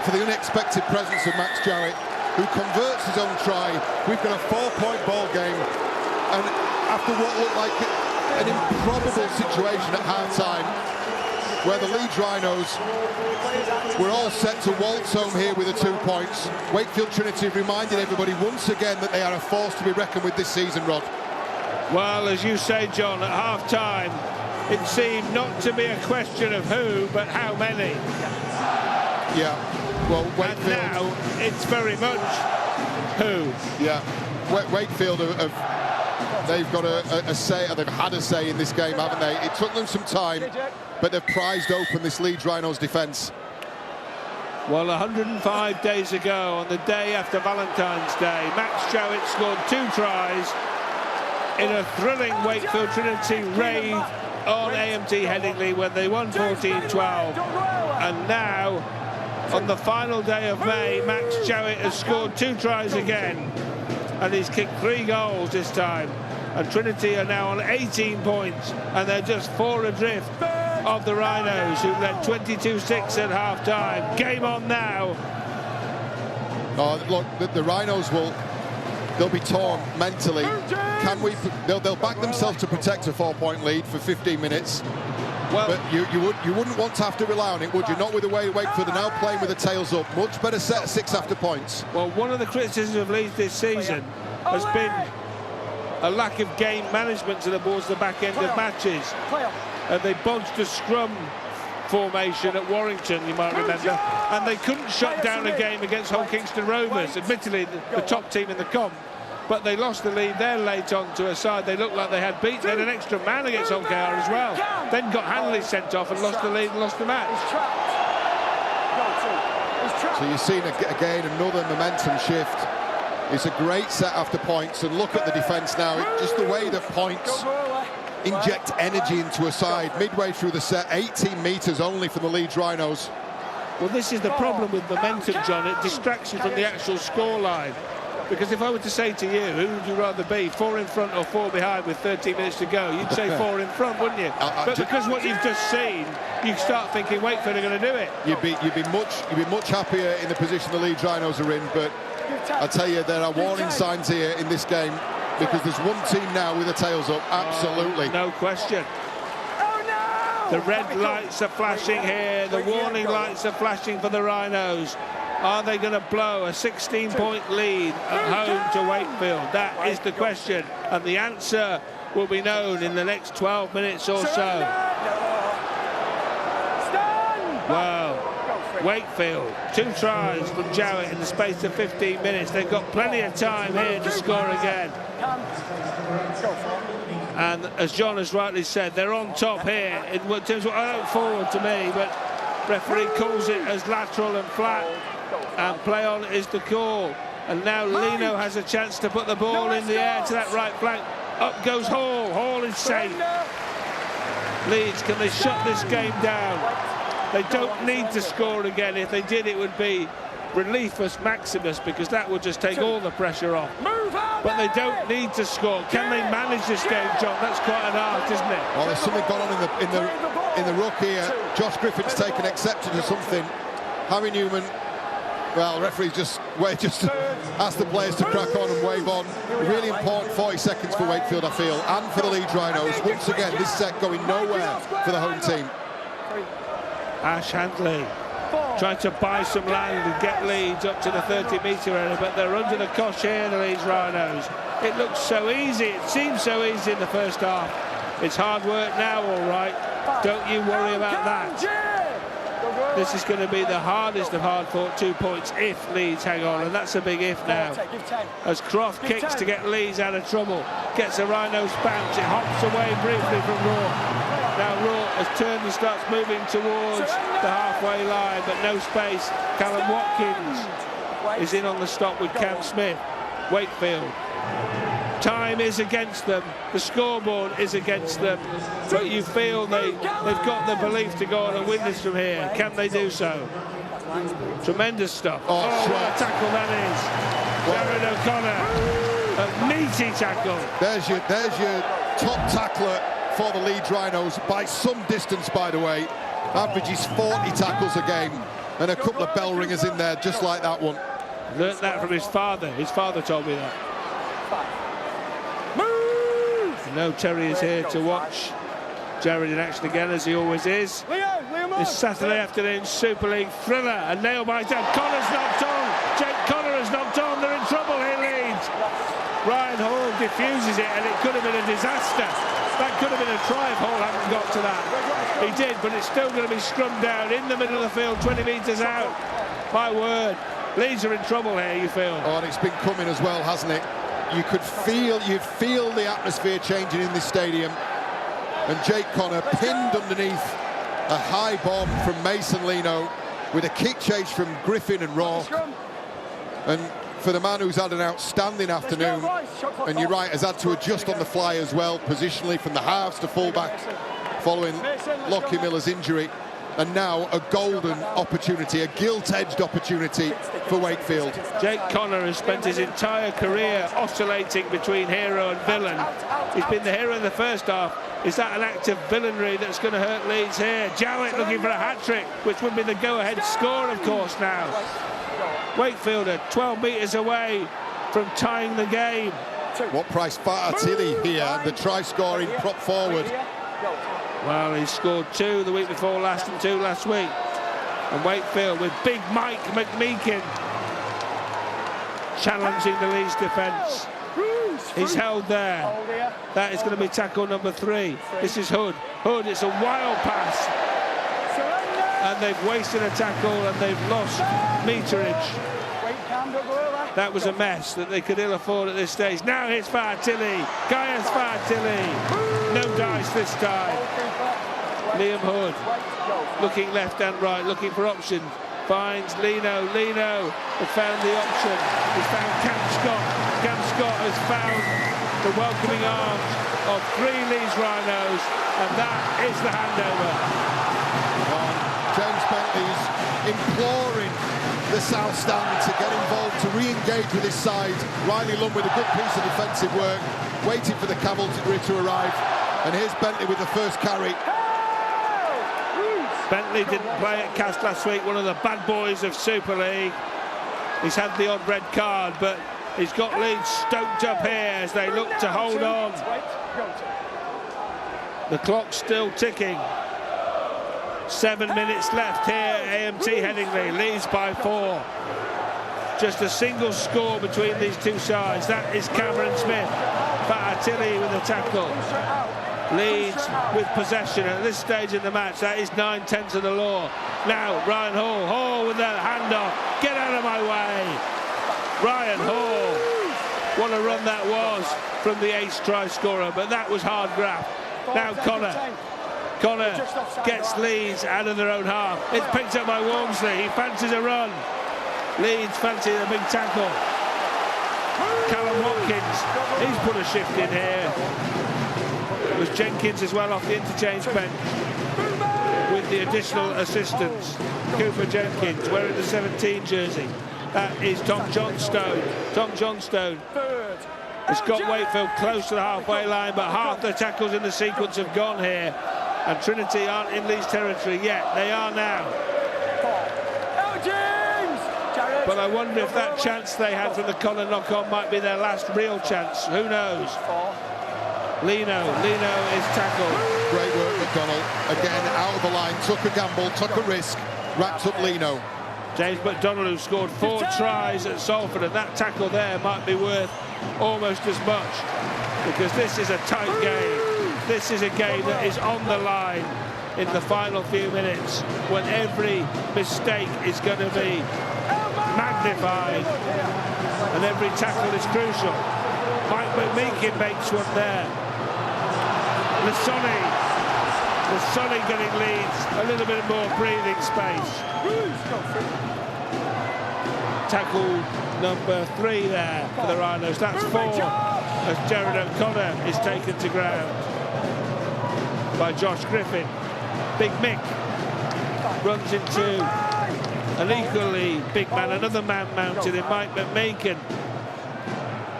for the unexpected presence of Max Jowett, who converts his own try. We've got a 4-point ball game, and after what looked like an improbable situation at half-time, where the Leeds Rhinos were all set to waltz home here with the 2 points, Wakefield Trinity reminded everybody once again that they are a force to be reckoned with this season, Rod. Well, as you say, John, at half-time, it seemed not to be a question of who, but how many. Yeah. Well, Wakefield. And now it's very much who? Yeah. Wakefield they've got a say, they've had a say in this game, haven't they? It took them some time, but they've prized open this Leeds Rhinos defence. Well, 105 days ago, on the day after Valentine's Day, Max Jowett scored 2 tries in a thrilling Wakefield Trinity raid on AMT Headingley when they won 14-12. And now, on the final day of May, Max Jowett has scored 2 tries again, and he's kicked 3 goals this time. And Trinity are now on 18 points, and they're just 4 adrift of the Rhinos, who led 22-6 at half-time. Game on now. Oh, look, the Rhinos they'll be torn mentally. They'll back themselves to protect a 4-point lead for 15 minutes. Well, but you wouldn't want to have to rely on it, would you? Not with the way Wakefield are now playing with the tails up. Much better set at 6 after points. Well, one of the criticisms of Leeds this season has been a lack of game management towards the back end of matches. They bodged a scrum formation at Warrington, you might remember, and they couldn't shut down a game against Hull Kingston Rovers, admittedly the top team in the comp, but they lost the lead there late on to a side they looked like they had beat. They had an extra man against Hull KR as well, then got Hanley sent off and lost the lead and lost the match. So you've seen again another momentum shift. It's a great set after points, and look at the defence now. Just the way that points inject energy into a side midway through the set. 18 metres only for the Leeds Rhinos. Well, this is the problem with momentum, John. It distracts you from the actual scoreline. Because if I were to say to you, who would you rather be, 4 in front or 4 behind with 13 minutes to go, you'd say 4 in front, wouldn't you? But because what you've just seen, you start thinking Wakefield are going to do it. You'd be much happier in the position the Leeds Rhinos are in, but I tell you, there are warning signs here in this game, because there's one team now with the tails up, absolutely. No question. The red lights are flashing here, the warning lights are flashing for the Rhinos. Are they going to blow a 16-point lead at home to Wakefield? That is the question, and the answer will be known in the next 12 minutes or so. Well, Wakefield, 2 tries from Jowett in the space of 15 minutes. They've got plenty of time here to score again. And as John has rightly said, they're on top here in terms of, I don't forward to me, but referee calls it as lateral and flat, and play on is the call. And now Lino has a chance to put the ball in the air to that right flank. Up goes Hall. Hall is safe. Leeds, can they shut this game down? They don't need to score again. If they did, it would be relief for Maximus, because that would just take all the pressure off. But they don't need to score. Can they manage this game, John? That's quite an art, isn't it? Well, there's something gone on in the ruck here. Josh Griffin's taken exception to something. Harry Newman, well, the referee's just asked the players to crack on and wave on. Really important 40 seconds for Wakefield, I feel, and for the Leeds Rhinos. Once again, this set going nowhere for the home team. Ash Handley trying to buy some land and get Leeds up to the 30-metre area, but they're under the cosh here, the Leeds Rhinos. It looks so easy. It seems so easy in the first half. It's hard work now, all right. Don't you worry about that. This is going to be the hardest of hard-fought 2 points if Leeds hang on, and that's a big if now. As Croft kicks to get Leeds out of trouble, gets a Rhinos bounce, it hops away briefly from Raw. Now Raw has turned and starts moving towards the halfway line, but no space. Callum Watkins is in on the stop with Cam Smith. Wakefield. Time is against them, the scoreboard is against them, but you feel they've got the belief to go on and win this from here. Can they do so? Tremendous stuff. Oh, what a tackle that is. Jared O'Connor, a meaty tackle. There's your top tackler for the Leeds Rhinos, by some distance, by the way. Averages 40 tackles a game, and a couple of bell ringers in there, just like that one. Learnt that from his father. His father told me that. No, Terry is here to watch Jared in action again, as he always is. This Saturday afternoon Super League thriller, a nail biter. Connor's knocked on. Jake Connor has knocked on. They're in trouble here, Leeds. Ryan Hall defuses it, and it could have been a disaster. That could have been a try if Hall hadn't got to that. He did, but it's still going to be scrummed down in the middle of the field, 20 metres out. My word, Leeds are in trouble here, you feel. Oh, and it's been coming as well, hasn't it? You'd feel the atmosphere changing in this stadium. And Jake Connor pinned underneath a high bomb from Mason Lino with a kick chase from Griffin and Rourke. And for the man who's had an outstanding afternoon, and you're right, has had to adjust on the fly as well, positionally from the halves to full-back, following Lockie Miller's injury. And now a golden opportunity, a gilt-edged opportunity for Wakefield. Jake Connor has spent his entire career oscillating between hero and villain. He's been the hero in the first half. Is that an act of villainy that's going to hurt Leeds here? Jowett looking for a hat-trick, which would be the go-ahead score, of course, now. Wakefield are 12 metres away from tying the game. What price Fatili here, the try-scoring prop forward. Well, he scored 2 the week before last and 2 last week. And Wakefield with big Mike McMeekin challenging the Leeds defence. He's held there. That is going to be tackle number 3. This is Hood. Hood, it's a wild pass. And they've wasted a tackle and they've lost meterage. That was a mess that they could ill afford at this stage. Now here's Fatili. Gaius Fatili. No dice this time. Liam Hood looking left and right, looking for options. Finds Lino. Lino has found the option. He's found Cam Scott. Cam Scott has found the welcoming arms of 3 Leeds Rhinos, and that is the handover. James Bentley's imploring the South Stand to get involved, to re-engage with his side. Riley Lunn with a good piece of defensive work, waiting for the cavalry to arrive. And here's Bentley with the first carry. Bentley didn't play at Cast last week, one of the bad boys of Super League. He's had the odd red card, but he's got Leeds stoked up here as they look to hold on. The clock's still ticking. 7 minutes left here, AMT Headingley, Leeds by 4. Just a single score between these two sides. That is Cameron Smith. Fatili with the tackle. Leeds with possession at this stage in the match. That is 9/10 of the law. Now Ryan Hall. Hall with that handoff. Get out of my way. Ryan Hall. What a run that was from the ace try scorer, but that was hard graft. Now Connor. Connor gets Leeds out of their own half. It's picked up by Walmsley. He fancies a run. Leeds fancy a big tackle. Callum Watkins, he's put a shift in here. It was Jenkins as well off the interchange bench with the additional assistance. Cooper Jenkins wearing the 17 jersey. That is Tom Johnstone. Tom Johnstone has got Wakefield close to the halfway line, but half the tackles in the sequence have gone here. And Trinity aren't in Leeds territory yet. They are now. But I wonder if that chance they had from the Connor knock-on might be their last real chance. Who knows? Lino is tackled. Great work, McDonald. Again, out of the line, took a gamble, took a risk, wrapped up Lino. James McDonald, who scored 4 tries at Salford, and that tackle there might be worth almost as much, because this is a tight game. This is a game that is on the line in the final few minutes, when every mistake is going to be magnified and every tackle is crucial. Mike McMeekin makes one there. Lasoni getting Leeds a little bit more breathing space. Tackle number 3 there for the Rhinos. That's 4 as Jared O'Connor is taken to ground by Josh Griffin. Big Mick runs into an equally big man, another man mounted in Mike McMeekin.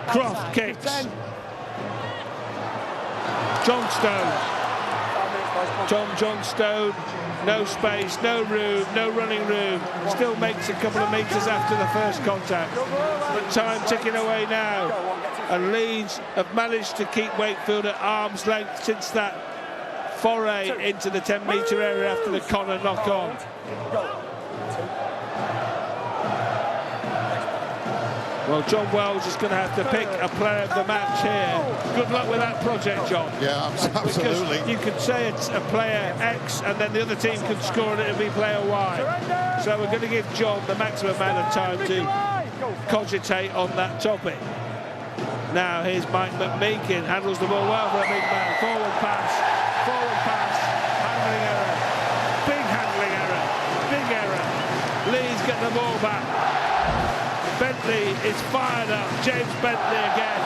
Croft kicks. Johnstone. Tom Johnstone, no space, no room, no running room. Still makes a couple of metres after the first contact. But time ticking away now. And Leeds have managed to keep Wakefield at arm's length since that foray into the 10-metre area after the Connor knock-on. Well, John Wells is going to have to pick a player of the match here. Good luck with that project, John. Yeah, absolutely. Because you could say it's a player X and then the other team can score and it'll be player Y. So we're going to give John the maximum amount of time to cogitate on that topic. Now here's Mike McMeekin, handles the ball well for a big man. Forward pass, handling error, big handling error, big error. Leeds get the ball back. Bentley is fired up. James Bentley again.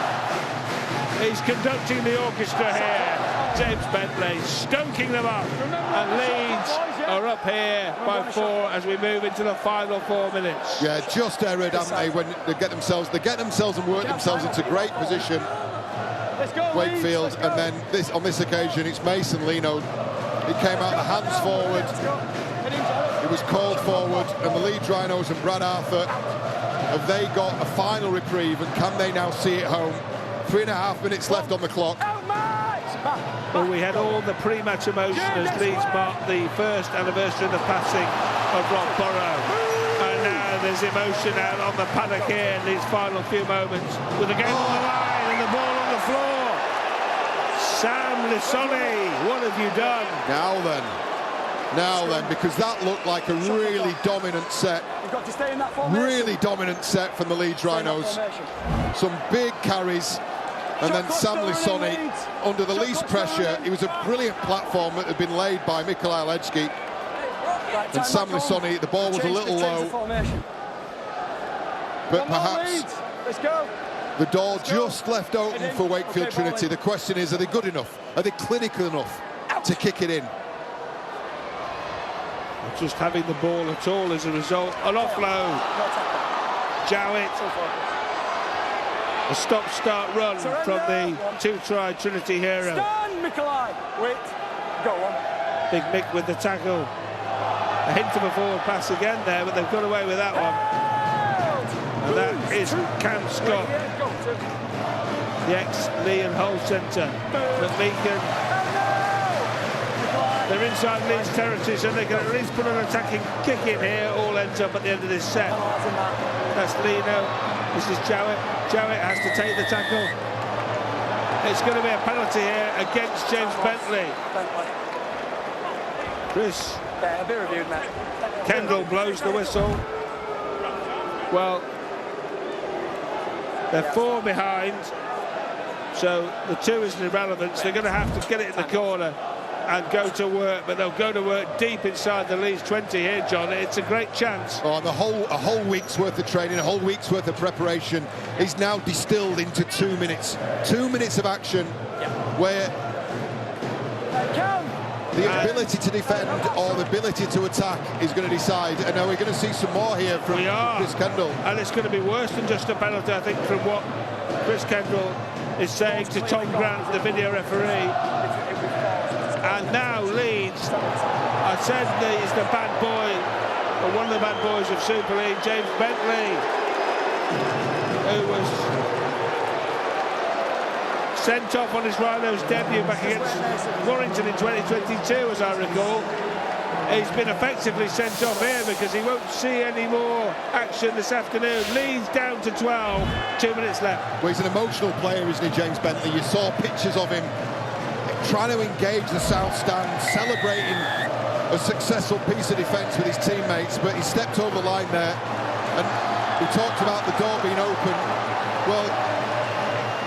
He's conducting the orchestra here. James Bentley stoking them up. And Leeds are up here by 4 as we move into the final 4 minutes. Yeah, just errored, haven't they, when they get themselves and work themselves into great position. Wakefield, and then on this occasion it's Mason Lino. He came out the hands forward. It was called forward, and the Leeds Rhinos and Brad Arthur, have they got a final reprieve, and can they now see it home? 3.5 minutes left on the clock. Well, we had all the pre-match emotion as Leeds marked the first anniversary of the passing of Rob Burrow. And now there's emotion out on the paddock here in these final few moments, with the game on the line and the ball on the floor. Sam Lissoni, what have you done? Now then, because that looked like a really dominant set. Got to stay in that formation. Really dominant set from the Leeds Rhinos. Some big carries, and then Sam Lissoni under the least pressure. It was a brilliant platform that had been laid by Mikołaj Lecki. And Sam Lissoni, the ball was a little low, but perhaps the door just left open for Wakefield Trinity. The question is, are they good enough? Are they clinical enough to kick it in? Just having the ball at all as a result. An offload. Jowett. A stop-start run from the two-try Trinity hero. Stand, Mikołaj. Wait. Go on. Big Mick with the tackle. A hint of a forward pass again there, but they've got away with that one. And that is Cam Scott, the ex-Lee and Hull centre. McMeekin. They're inside Leeds territory, so they can at least put an attacking kick in here. All ends up at the end of this set. That's Lino. This is Jowett. Jowett has to take the tackle. It's going to be a penalty here against James Bentley. Chris. Kendall blows the whistle. Well, they're 4 behind, so the 2 isn't irrelevant. So they're going to have to get it in the corner and go to work, but they'll go to work deep inside the Leeds 20 here, John. It's a great chance. Oh, a whole week's worth of training, a whole week's worth of preparation is now distilled into 2 minutes. 2 minutes of action where the ability to defend or the ability to attack is going to decide. And now we're going to see some more here from Chris Kendall. And it's going to be worse than just a penalty, I think, from what Chris Kendall is saying to Tom Grant, the video referee. And now Leeds, I said he's the bad boy, or one of the bad boys of Super League, James Bentley, who was sent off on his Rhinos debut back against Warrington in 2022, as I recall. He's been effectively sent off here because he won't see any more action this afternoon. Leeds down to 12, 2 minutes left. Well, he's an emotional player, isn't he, James Bentley? You saw pictures of him trying to engage the South Stand, celebrating a successful piece of defence with his teammates, but he stepped over the line there. And we talked about the door being open. Well,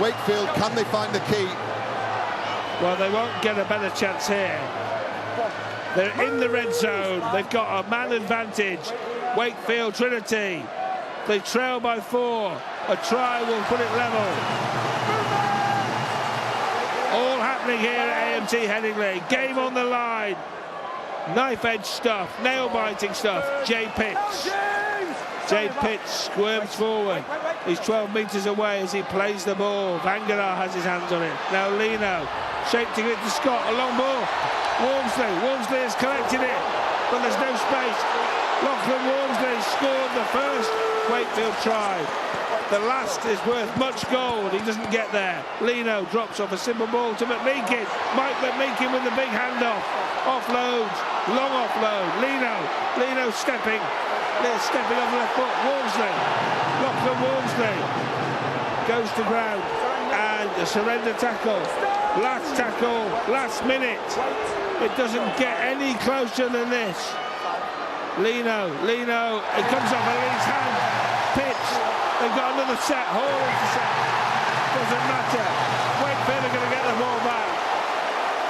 Wakefield, can they find the key? Well, they won't get a better chance here. They're in the red zone. They've got a man advantage. Wakefield Trinity. They trail by 4. A try will put it level. All happening here at AMT Headingley. Game on the line. Knife-edge stuff, nail-biting stuff. Jay Pitts. Jay Pitts squirms forward. He's 12 metres away as he plays the ball. Vangarar has his hands on it. Now Lino shaping it to Scott. A long ball. Walmsley has collected it, but there's no space. Lachlan Walmsley scored the first Wakefield try. The last is worth much gold. He doesn't get there. Lino drops off a simple ball to McMeekin. Mike McMeekin with the big handoff. Offloads, long offload. Lino stepping. They're stepping off the left foot. Wolseley. Lachlan Wolseley goes to ground. And a surrender tackle. Last minute. It doesn't get any closer than this. Lino, it comes off a Leeds hand. Pitch. They've got another set. Hall to set. Doesn't matter. Wakefield are going to get the ball back.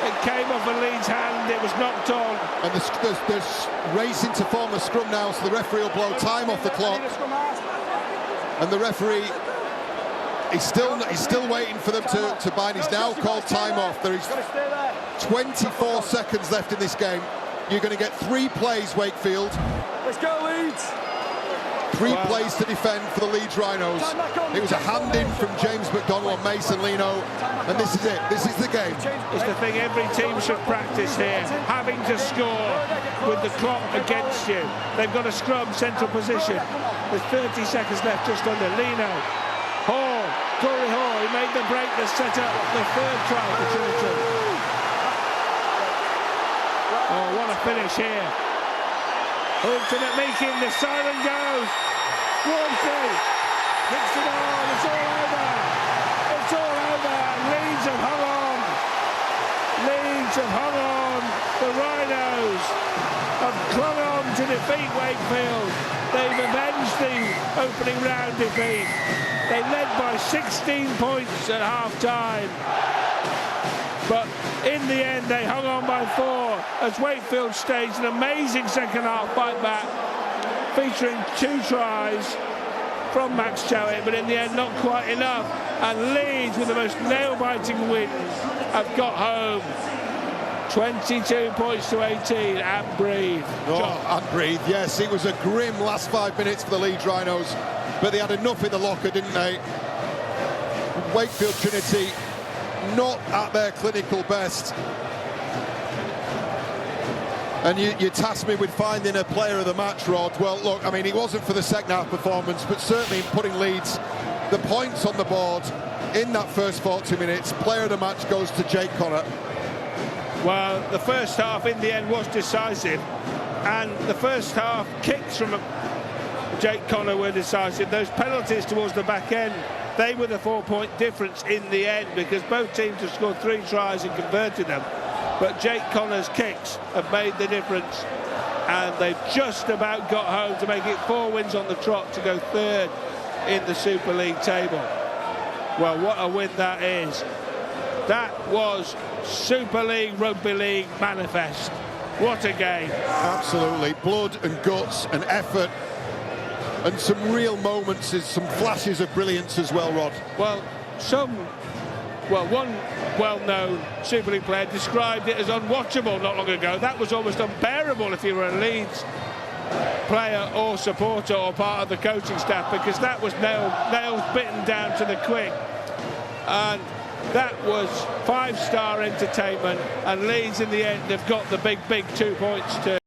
It came off a Leeds hand. It was knocked on. And there's racing to form a scrum now, so the referee will blow time off the clock. And the referee is still waiting for them to bind. He's now called time off. There is 24 seconds left in this game. You're going to get 3 plays, Wakefield. Let's go, Leeds. 3 plays to defend for the Leeds Rhinos. It was a hand-in from James McDonnell on Mason Lino, and this is it. This is the game. It's the thing every team should practice here, having to score with the clock against you. They've got a scrum, central position. There's 30 seconds left just under. Lino, Hall, Corey Hall, he made the break that set up the 3rd try for Trinity. Oh, what a finish here. Hulton at Meakin, the siren goes. Wolseley hits it on, it's all over. It's all over. Leeds have hung on. Leeds have hung on. The Rhinos have clung on to defeat Wakefield. They've avenged the opening round defeat. They led by 16 points at half-time. But in the end, they hung on by 4 as Wakefield staged an amazing second-half fight-back, featuring 2 tries from Max Jowett, but in the end, not quite enough. And Leeds, with the most nail-biting win, have got home. 22 points to 18, and breathe. And breathe, yes. It was a grim last 5 minutes for the Leeds Rhinos, but they had enough in the locker, didn't they? Wakefield Trinity not at their clinical best. And you tasked me with finding a player of the match, Rod. Well, look, I mean, it wasn't for the second half performance, but certainly in putting Leeds the points on the board in that first 40 minutes. Player of the match goes to Jake Connor. Well, the first half in the end was decisive, and the first half kicks from Jake Connor were decisive. Those penalties towards the back end, they were the 4-point difference in the end, because both teams have scored 3 tries and converted them. But Jake Connor's kicks have made the difference, and they've just about got home to make it 4 wins on the trot to go 3rd in the Super League table. Well, what a win that is. That was Super League Rugby League manifest. What a game. Absolutely. Blood and guts and effort. And some real moments, some flashes of brilliance as well, Rod. Well, one well-known Super League player described it as unwatchable not long ago. That was almost unbearable if you were a Leeds player or supporter or part of the coaching staff, because that was nails bitten down to the quick. And that was 5-star entertainment, and Leeds in the end have got the big 2 points too.